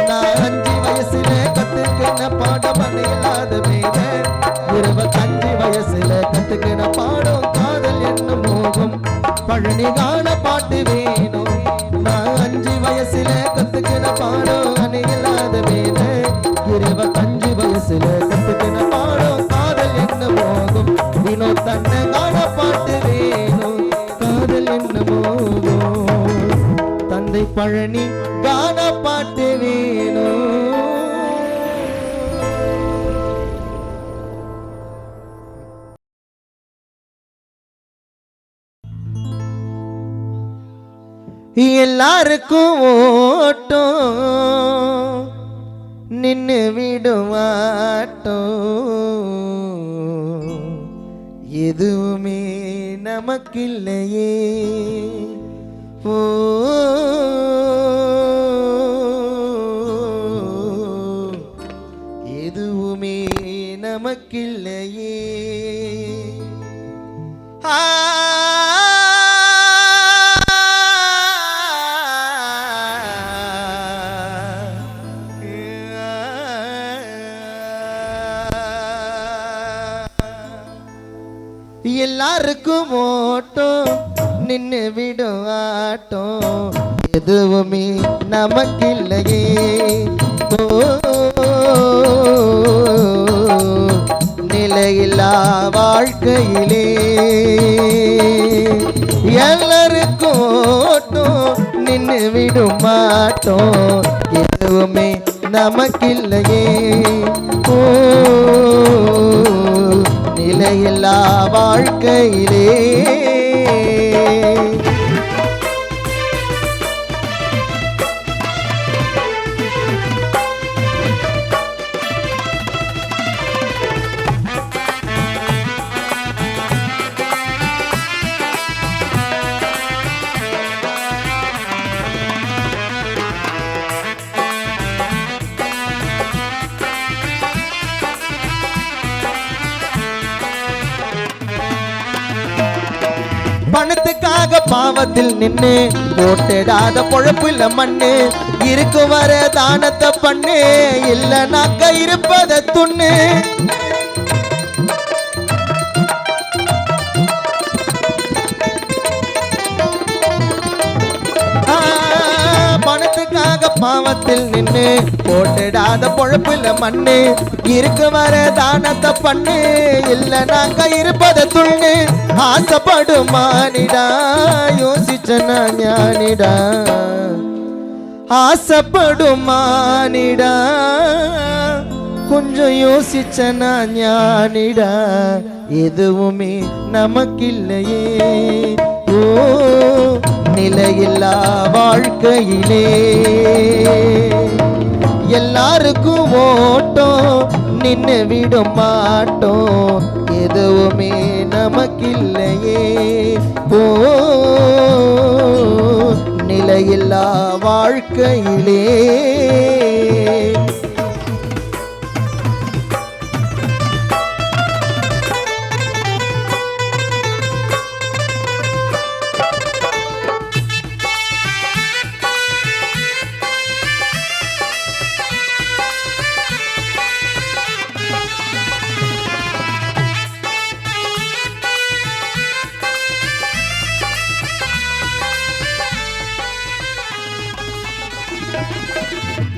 நான் 5 வயசுல கத்துக்கின பாடம் இல்லாத மேல 25 வயசுல கத்துக்கின பாடம் காதல் என்னும் மோகம். பழனி காண பாட்டு வேணும். நான் 5 வயசுல கத்துக்கின பாடம் இல்லாத மேல 25 வயசுல கத்துக்கின பாடம் காதல் என்னும் மோகம். வினோத் தன்னை காண பாட்டு வேணும். காதல் என்னும் மோகம். தந்தை பழனி காண பாட்டு வேணும். எல்லாருக்கும் ஓட்டம் நின்னு விடுவாட்டம். எதுவுமே நமக்கில்லையே. ஓ எதுவுமே நமக்கில்லையே. எல்லாருக்கும் ஓட்டம் நின்னு விடும் ஆட்டம். எதுவுமே நமக்கில்லையே. நிலையில்லா வாழ்க்கையிலே எல்லாருக்கும் ஓட்டம் நின்னு விடும் மாட்டோம். எதுவுமே நமக்கில்லையே. நிலையில்லா வாழ்க்கையிலே பணத்துக்காக பாவத்தில் நின்னு போட்டிடாத பொழப்புல மண்ணு. இருக்கு வர தானத்தை பண்ணு, இல்ல நாக்க இருப்பத துண்ணு. பணத்துக்காக பாவத்தில் நின்னு போட்டிடாத பொழப்புல மண்ணு. இருக்கு வர தானத்தை பண்ணு, இல்ல நாங்க இருப்பத துண்ணு. ஆசைப்படும் மானிடா யோசிச்சனா ஞானிடா. ஆசைப்படும் மானிடா கொஞ்சம் யோசிச்சனா ஞானிடா. எதுவுமே நமக்கில்லையே. ஓ நிலையில்லா வாழ்க்கையிலே எல்லாருக்கும் ஓட்டம் நின்னு விடும் மாட்டோம். எதுவுமே நமக்கில்லையே. ஓ நிலையில்லா வாழ்க்கையிலே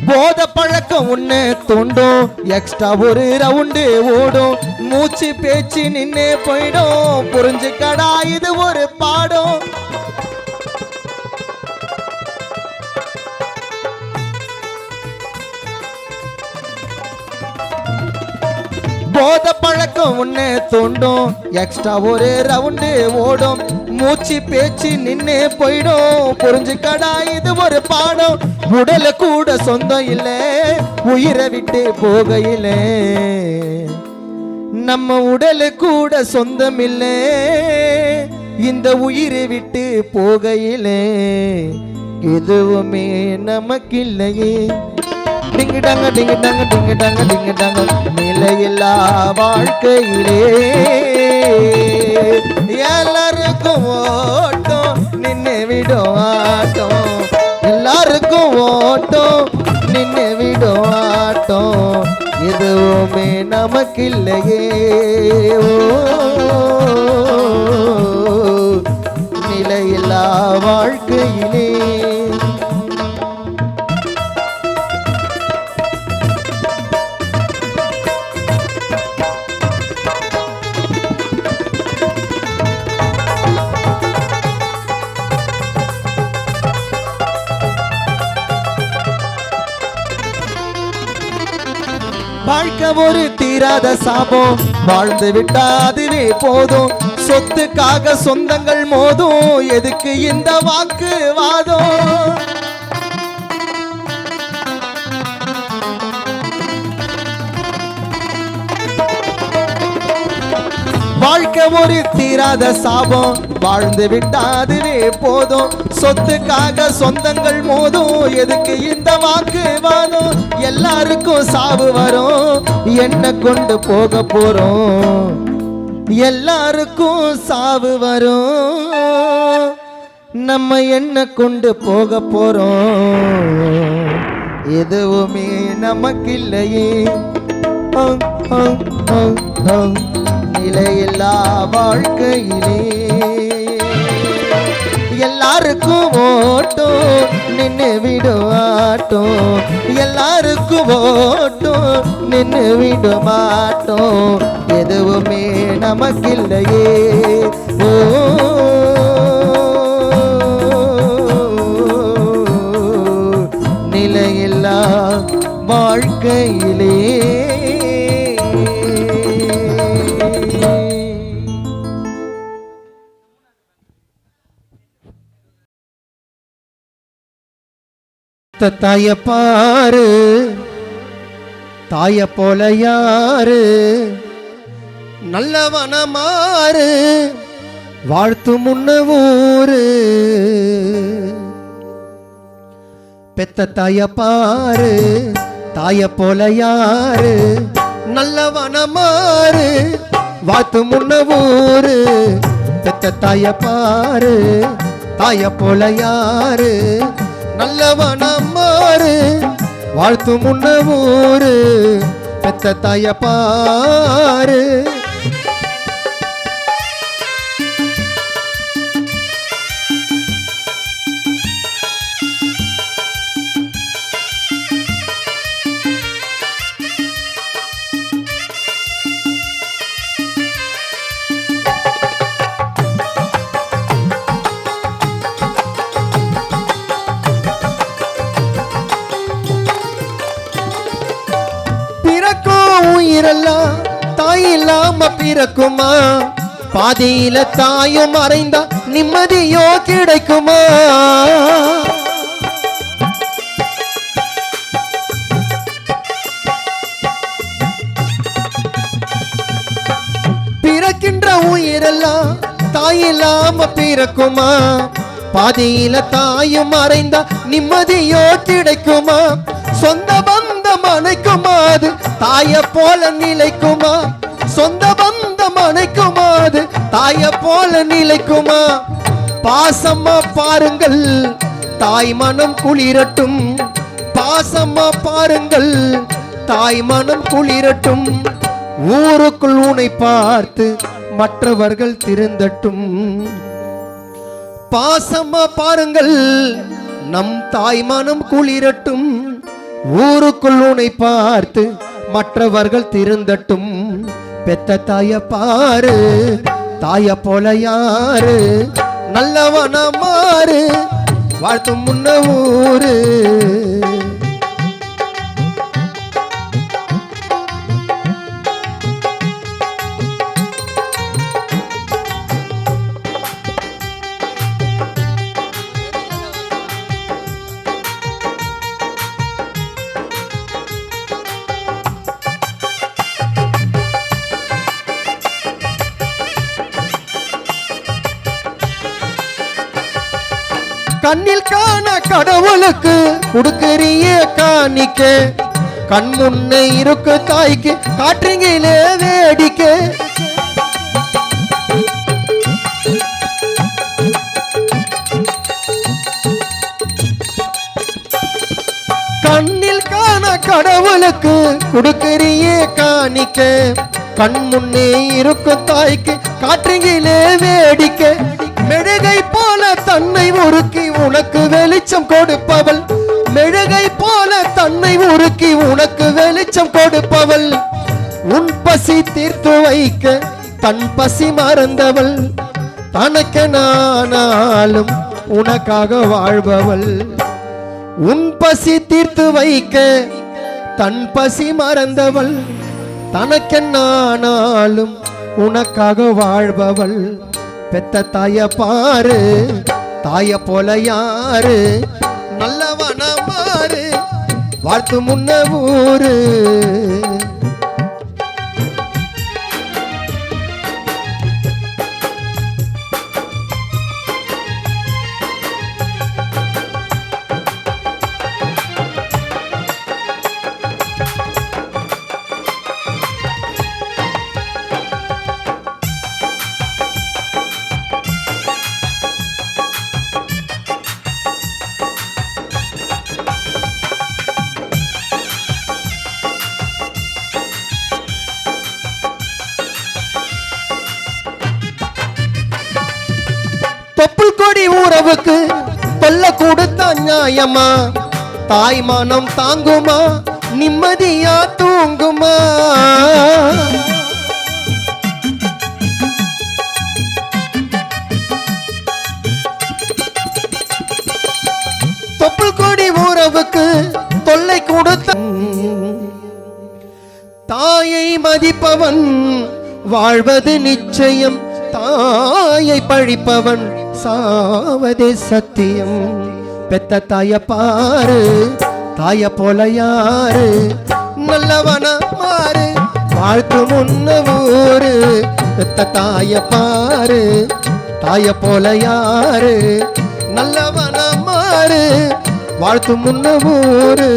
போத பழக்கம் உன்னை தூண்டும். எக்ஸ்ட்ரா ஒரு ரவுண்டு ஓடும். மூச்சு பேச்சு நின்னே போயிடும். புரிஞ்சுக்கடா இது ஒரு பாடம். போத பழக்கம் உன்னை தூண்டும். எக்ஸ்ட்ரா ஒரு ரவுண்டு ஓடும். மூச்சு பேச்சு நின்னே போயிடும். புரிஞ்சுக்கடா இது ஒரு பாடம். உடல கூட சொந்தம் இல்ல, உயிரை விட்டு போகையில. நம்ம உடல கூட சொந்தம் இல்ல, இந்த உயிரை விட்டு போகையில. எதுவுமே நமக்கில்லையே. டிங்கிடாங்க டிங்கிடாங்க டிங்கிடாங்க டிங்கிடாங்க நிலையில்லா வாழ்க்கையிலே. எல்லாருக்கும் ஓட்டம் நின்று விடும் ஆட்டம். எல்லாருக்கும் ஓட்டம் நின்று விடும் ஆட்டம். எதுவுமே நமக்கில்லையே. நிலையில்லா வாழ்க்கையிலே. வாழ்க்கை ஒரு தீராத சாபம். வாழ்ந்து விட்டா அதுவே போதும். சொத்துக்காக சொந்தங்கள் மோதும். எதுக்கு இந்த வாக்குவாதம்? வாழ்க்கை ஒரு தீராத சாபம். வாழ்ந்து விட்டா அதுவே போதும். சொத்துக்காக சொந்தங்கள் மோதும். எதுக்கு இந்த வாக்குவாதம்? எல்லாருக்கும் சாவு வரும். என்ன கொண்டு போக போறோம்? எல்லாருக்கும் சாவு வரும். நம்ம என்ன கொண்டு போக போறோம்? எதுவுமே நமக்கில்லையே. நிலையில்லா வாழ்க்கையிலே. எல்லாருக்கும் ஓட்டம் நின்று விடும் ஆட்டம். எல்லாருக்கும் ஓட்டம் நின்று விடும் ஆட்டம். எதுவுமே நமக்கில்லையே. ஓ நிலையில்லா வாழ்க்கையிலே. தாய பாரு, தாய போல யாரு? நல்லவன மாறு, வாழ்த்து முன்ன ஊரு. பெத்த தாய பாரு, தாய போல யாரு? நல்லவன மாறு, வாழ்த்து முன்ன ஊரு. பெத்த தாய பாரு, தாய போல யாரு? நல்லவன மாறு, வாழ்த்து முன்ன ஊரு. பெத்த தாய பாரு. உயிரெல்லாம் தாய் இல்லாம பிறக்குமா? பாதியில தாயும் மறைந்தா நிம்மதியோ கிடைக்குமா? பிறக்கின்ற உயிரெல்லாம் தாய் இல்லாம பிறக்குமா? பாதியில தாயும் மறைந்தா நிம்மதியோ கிடைக்குமா? சொந்த பந்தம் அணைக்குமா? அது தாய போல நிலைக்குமா? சொந்த பந்தம் அணைக்குமா? அது தாய போல நிலைக்குமா? பாசமா பாருங்கள், தாய் மனம் குளிரட்டும். பாசமா பாருங்கள், தாய் மனம் குளிரட்டும். ஊருக்குள் உன்னை பார்த்து மற்றவர்கள் திருந்தட்டும். பாசமா பாருங்கள், நம் தாய் மனம் குளிரட்டும். ஊருக்குள் உன்னை பார்த்து மற்றவர்கள் திருந்தட்டும். பெத்த தாய பாரு, தாய போல யாரு? நல்லவன மாறு, வாழ்த்து முன்ன ஊரு. கண்ணில் காண கடவுளுக்கு கொடுக்கறிய காணிக்க கண் முன்னே இருக்கு தாய்க்கு காற்றுங்கிலே வேடிக்கை கண்ணில் காண கடவுளுக்கு கொடுக்கறிய காணிக்க கண் முன்னே இருக்கும் தாய்க்கு காற்றுங்கிலே வேடிக்கை மெழுகை போல தன்னை உருக்கி உனக்கு வெளிச்சம் கொடுப்பவள் மெழுகை போல தன்னை உருக்கி உனக்கு வெளிச்சம் கொடுப்பவள் உன் பசி தீர்த்து வைக்க தன் பசி மறந்தவள் தனக்கு நானாலும் உனக்காக வாழ்பவள் உன் பசி தீர்த்து வைக்க தன் பசி மறந்தவள் தனக்கு நானாலும் உனக்காக வாழ்பவள் பெத்த தாய பாரு தாய போல யாரு நல்லவன மாறு வாழ்த்து முன்ன ஊரு தொப்புள் கொடி உறவுக்கு தொல்ல கொடுத்த நியாயமா தாய் மானம் தாங்குமா நிம்மதியா தூங்குமா தொப்புள் கொடி உறவுக்கு தொல்லை கொடுத்த தாயை மதிப்பவன் வாழ்வது நிச்சயம் தாயை பழிப்பவன் சாவதே சத்தியம் பெத்த தாய பாரு தாய போல யாரு நல்லவன மாறு வாழ்த்து முன்ன ஊரு பெத்த தாய பாரு தாய போல யாரு நல்லவன மாறு வாழ்த்து முன்ன ஊரு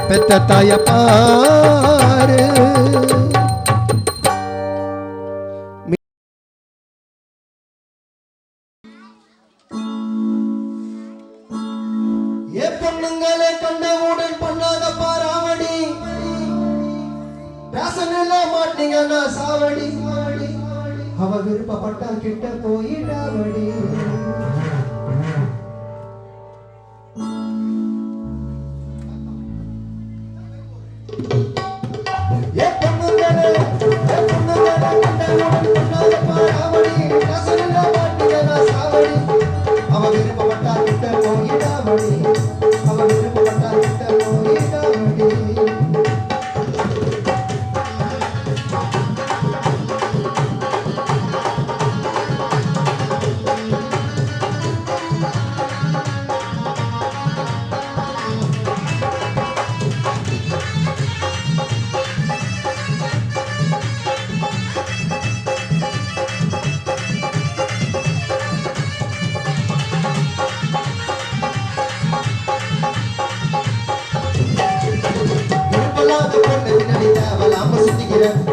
பெத்த தாய பாரு பொண்ணுங்களே கண்டவுடன் பண்ணாத பாராவடி பேசல மாட்டீங்கன்னா சாவடி அவ விருப்பப்பட்டா கிட்ட போயிடாவடி பொண்ணுங்களே கண்டவுடன் பண்ணாத பாராவடி பேசல மாட்டீங்கன்னா சாவடி அவ விருப்பப்பட்டா கிட்ட போயிடாவடி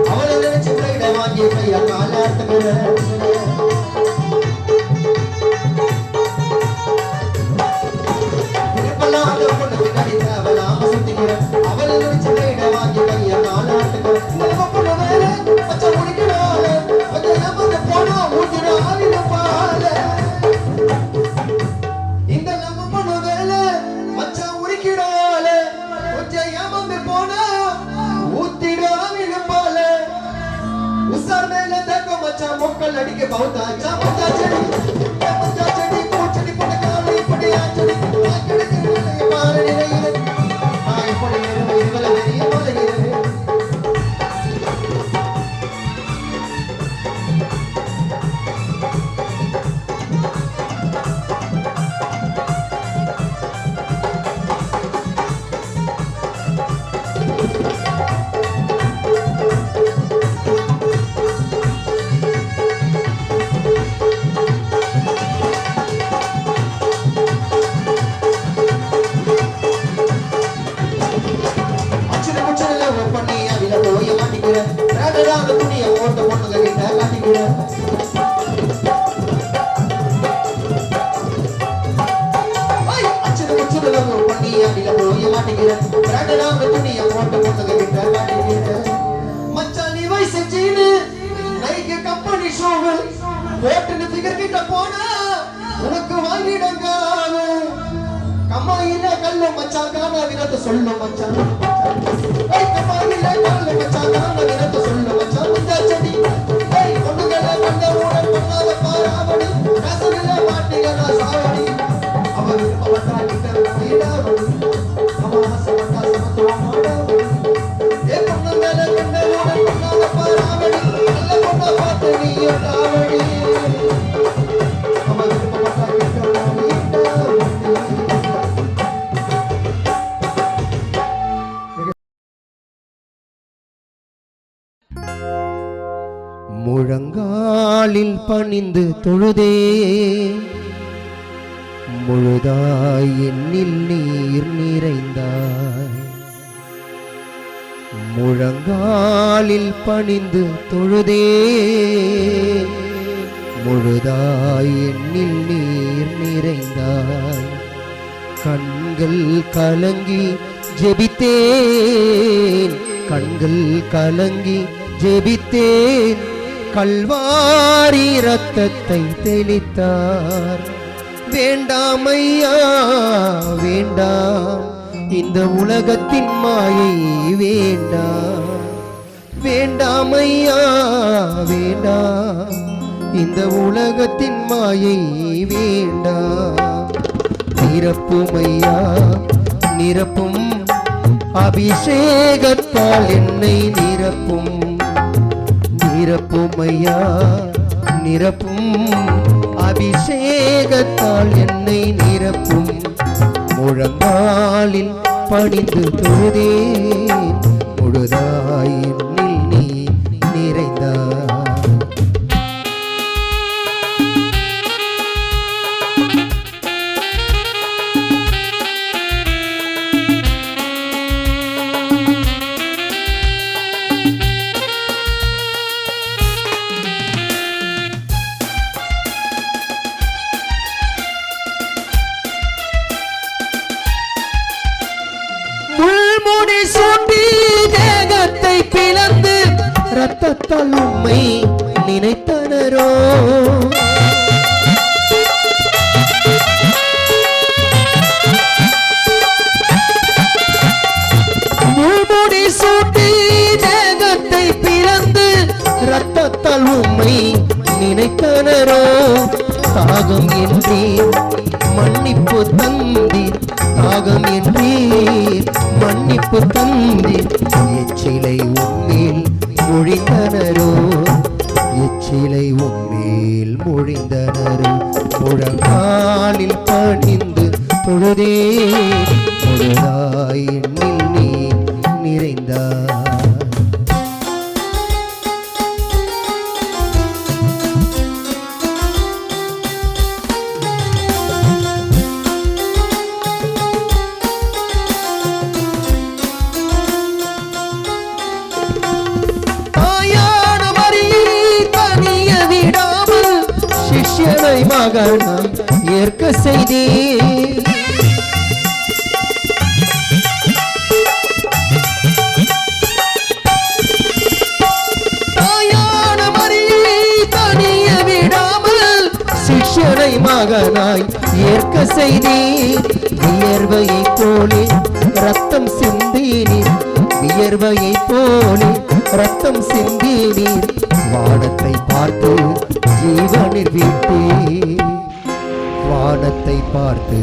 அவளை நினைச்சு கைட வாங்கி கையா காலாட்டுகிற திருப்பலாத பொண்ணு பின்னாடி தேவலாம சுத்திக்கிற அவளை நினைச்சு கைட வாங்கி கையா காலாட்டுகிற நம்ம பொண்ணு வேற பச்சை முடிக்கிறாள் கொஞ்சம் நம்ம போனா ஊத்திட ஆவிட பால இந்த நம்ம பொண்ணு வேற பச்சை முடிக்கிறாள் கொஞ்சம் ஏமாந்து போனா ஊத்திட ஆவிட பால உசார் மேல தக்க மச்சான் மொக்கல் அடிக்க பௌத்தா மச்சா செடி பூச்செடி போட காலை படையா செடி கிடக்கு பாரு நிறைய ஆய் படி இவள வெறிய மலையிலே அந்த துணியை போட்டு பொண்ணுங்க கிட்ட காட்டிக்கிறேன். பண்ணி அடியில போய் மாட்டிக்கிறேன். அந்த துணியை போட்டு பொண்ணுங்க கிட்ட காட்டிக்கிறேன். மச்சான் நீ வயசு சீனு நைக்கு கம்பெனி ஷோவு போட்டுன்னு ஃபிகர் கிட்ட போனா உனக்கு வாங்கிடுங்க. கம்மாயில கல்லு மச்சான் காண வினத்தை சொல்லு மச்சான். கம்மாயில கல்லு மச்சான் காண வினத்தை சொல்லு மச்சான். இந்த செடி பொண்ணுகளை கண்ட ஊழல் பண்ணாத பாராவடி கசனில மாட்டிகளா சாவடி. அவ விருப்பப்பட்டா கிட்ட வீடாவடி அவ ஆசைப்பட்டா சமத்துவம் மாடாவடி. பொண்ணுகளை கண்ட ஊழல் பண்ணாத பாராவடி நல்ல பொண்ணை பார்த்து நீயும் தாவடி. அவ விருப்பப்பட்டா கிட்ட முழங்காலில் பணிந்து தொழுதே முழுதாய் என்னில் நீர் நிறைந்தாய். முழங்காலில் பணிந்து தொழுதே முழுதாய் என்னில் நீர் நிறைந்தாய். கண்கள் கலங்கி ஜெபித்தேன் கண்கள் கலங்கி ஜெபித்தேன். கல்வாரி இரத்தத்தை தெளித்தார். வேண்டாமையா வேண்டாம் இந்த உலகத்தின் மாயை வேண்டாம். வேண்டாமையா வேண்டாம் இந்த உலகத்தின் மாயை வேண்டாம். நிரப்புமையா நிரப்பும் அபிஷேகத்தால் என்னை நிரப்பும். நிரப்புமையா நிரப்பும் அபிஷேகத்தால் என்னை நிரப்பும். முழங்காலில் பணிந்து தொழுதேன் முழுதாய் என்னில் நீ நிறைந்தாய். ரத்தத்தால் உம்மை நினைத்தனரோ. முள்முடி சூட்டி தேகத்தை பிளந்து ரத்தத்தால் உம்மை நினைத்தனரோ. தாகம் என்றீர் மன்னிப்பு தந்தீர் தாகம் என்றீர் மன்னிப்பு தந்தீர். எச்சிலை உம்மேல் மொழிந்தனரோ எச்சிலை உம்மேல் மொழிந்தனரோ. முழங்காலில் பணிந்து தொழுதே முழுதாய் என்னில் நீ நிறைந்தாய். மகனாம் ஏற்க செய்தே. தாயான மரியை தனிய விடாமல் சிஷ்யனை மகனாய் ஏற்க செய்தே. வியர்வையை போலே ரத்தம் சிந்தினீர் வியர்வையை போலே ரத்தம் சிந்தினீர். வானத்தை பார்த்து ஜீவனில் விட்டே வானத்தை பார்த்து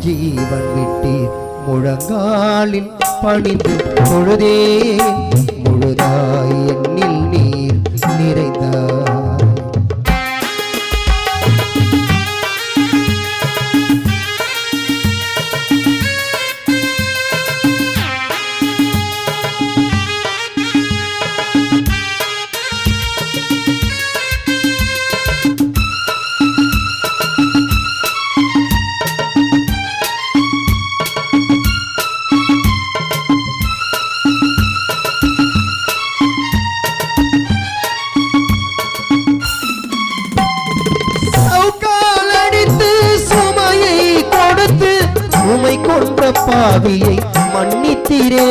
ஜீவன் விட்டீர். முழங்காலில் பணிந்து பொழுதே முழுதாய் என்னில் நீர் நிறைந்தாய். உமை கொன்ற பாவியை மன்னித்தீரே.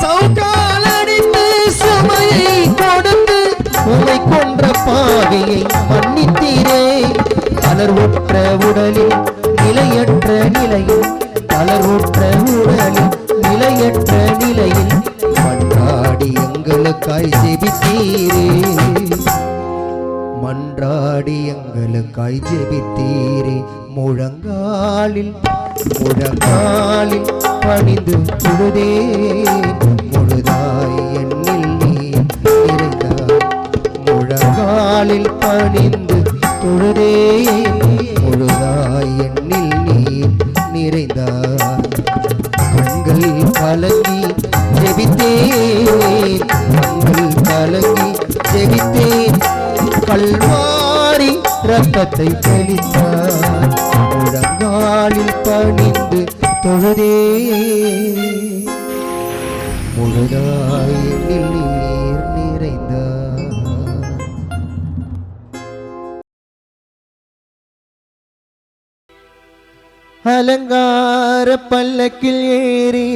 சவுக்காலடித்து சுமையை கொடுத்து உமை கொன்ற பாவியை மன்னித்தீரே. தளர்வுற்ற உடலில் நிலையற்ற நிலையில், தளர்வுற்ற உடலில் நிலையற்ற நிலையில் மன்றாடி எங்களுக்காய் ஜெபித்தீரே. மன்றாடி எங்களுக்காய் ஜெபித்தீரே. முழங்காலில் முழங்காலில் பணிந்து தொழுதே. முழுதாய் என்னில் நீ நிறைந்தாய். முழங்காலில் பணிந்து தொழுதே. முழுதாய் என்னில் நீ நிறைந்தாய். கண்கள் கலங்கி ஜெபித்தேன். கண்கள் கலங்கி ஜெபித்தேன். கல்வாரி ரத்தத்தை தெளித்தார். முழங்காலில் பணிந்து தொழுதே. முழுதாய் என்னில் நீர் நிறைந்தார். அலங்கார பல்லக்கில் ஏறி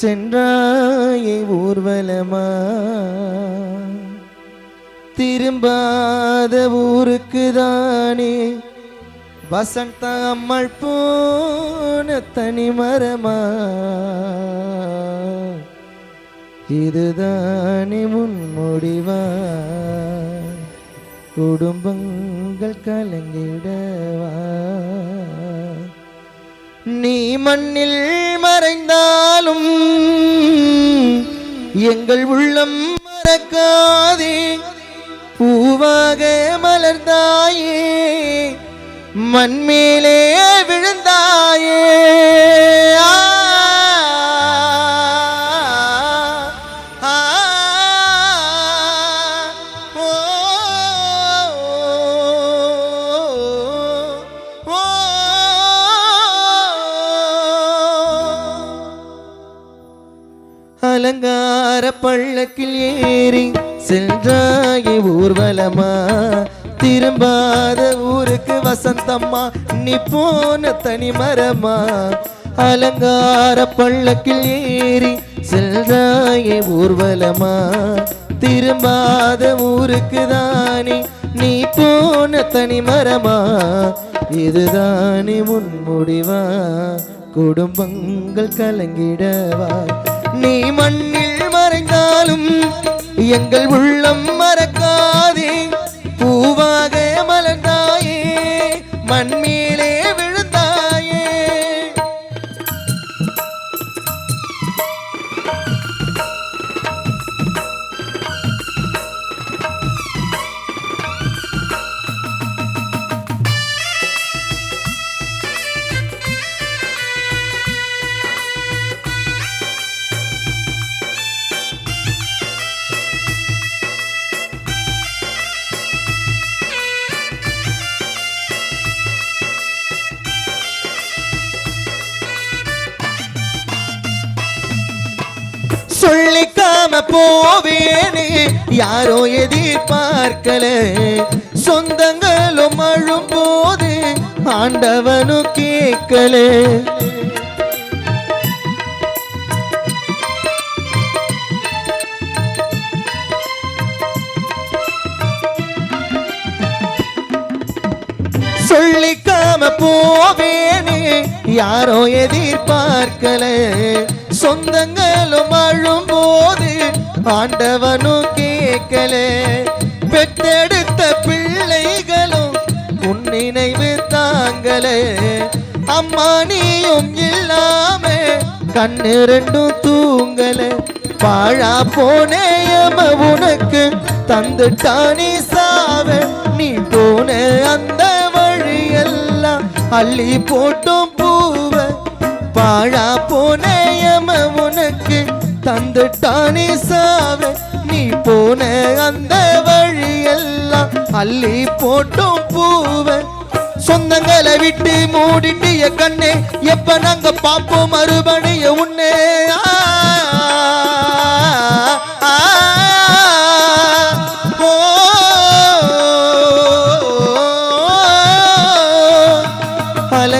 சென்றாயே ஊர்வலமா. திரும்பாத ஊருக்கு தானே வசந்த அம்மாள் போன தனி மரமா. இதுதானே முன்முடிவா, குடும்பங்கள் கலங்கிடவா. நீ மண்ணில் மறைந்தாலும் எங்கள் உள்ளம் மறக்காதே. பூவாக மலர்ந்தாயே, மண்மேலே விழுந்தாயே. அலங்கார பள்ளக்கில் ஏறி சென்றாயே ஊர்வலமா. திரும்பாத ஊருக்கு வசந்தம்மா, நீ போன தனி மரமா. அலங்கார பள்ளக்கில் ஏறி சென்றாயே ஊர்வலமா. திரும்பாத ஊருக்கு தானே நீ போன தனி மரமா. இதுதானே முன்முடிவா, குடும்பங்கள் கலங்கிடவா. நீ மண்ணில் மறைந்தாலும் எங்கள் உள்ளம் மறக்காதே. பூவாக மலர்ந்தாயே, மண்மேலே விழுந்தாயே. சொல்லிக்காம போவேனே, யாரோ எதிர்பார்க்கல. சொந்தங்களும் அழும் போது ஆண்டவனும் கேட்கல. சொல்லிக்காம போவேனே, யாரோ எதிர்பார்க்கல. சொந்தங்களும் அழும் போது ஆண்டவனும் கேட்கல. பெற்றெடுத்த பிள்ளைகளும் உன் நினைவு தாங்கல. அம்மா நீயும் இல்லாம கண்ணு ரெண்டும் தூங்கல. பாழா போனேயம உனக்கு தந்துட்டானே சாவ. நீ போன அந்த வழியெல்லாம் அள்ளி போட்டும் பூவ. பாழா போனேயம உனக்கு தந்துட்டானே சாவ. நீ போன அந்த வழியெல்லாம் அள்ளி போட்டும் பூவ. சொந்தங்களை விட்டு மூடிட்டிய கண்ணே, எப்ப நாங்க பாப்போம் மறுபடிய உன்னே.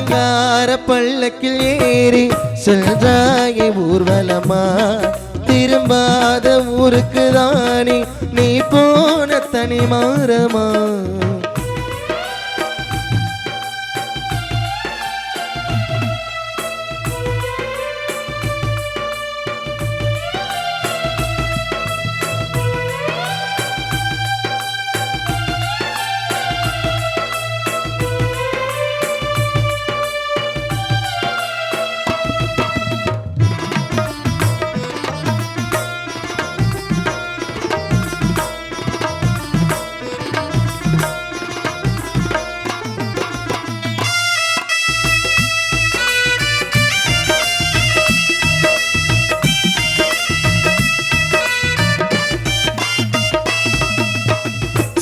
அலங்கார பல்லக்கில் ஏறி சென்றாயே ஊர்வலமா திரும்பாத ஊருக்கு தானே நீ போன தனி மாறமா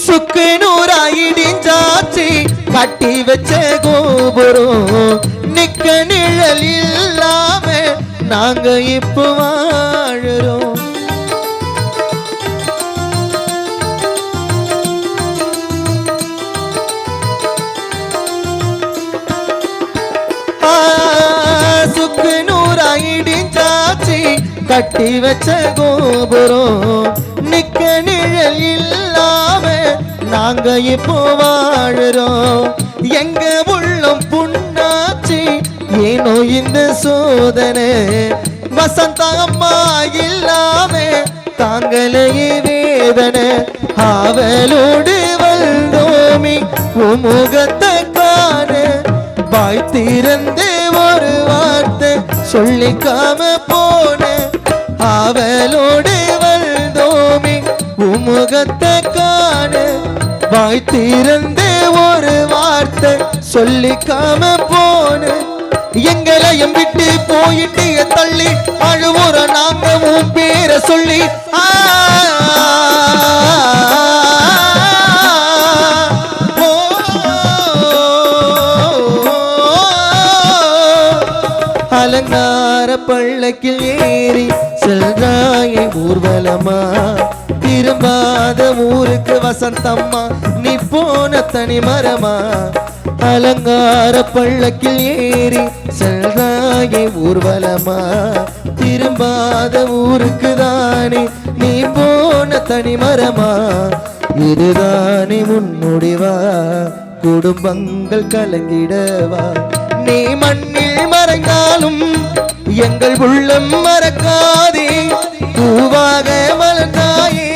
சுக்கு நூறாயிடிஞ்சாச்சி கட்டி வச்ச கோபுரம் நிக்க நிழல் இல்லாம நாங்க இப்ப வாழுறோம் சுக்கு நூறாயிடிஞ்சாச்சி கட்டி வச்ச கோபுரம் நிக்க நிழல் இல்லாம நாங்க இப்போ வாழுறோம் எங்க உள்ளம் புண்ணாச்சி ஏனோ இந்த சோதனை வசந்த அம்மா இல்லாம தாங்களையே வேதனை ஆவலோடு வந்தோமி முகத்தை காண வாய் திறந்து ஒரு வார்த்தை சொல்லிக்காம போன ஆவலோடு வந்தோமி முகத்தை காண வாய் திறந்து ஒரு வார்த்தை சொல்லிக்காம போன எங்களையும் விட்டு போயிட்டு தள்ளி அழுவுற நாங்க உன் பேரை சொல்லி அலங்கார பல்லக்கில் ஏறி செல்றாயே ஊர்வலமா திரும்பாத ஊருக்கு வசந்தம்மா நீ போன தனி மரமா அலங்கார பல்லக்கில் ஏறி செல்றாயே ஊர்வலமா திரும்பாத ஊருக்கு தானே நீ போன தனி மரமா இதுதானே முன்முடிவா குடும்பங்கள் கலங்கிடவா நீ மண்ணில் மறைந்தாலும் எங்கள் உள்ளம் மறக்காதே பூவாக மலர்ந்தாயே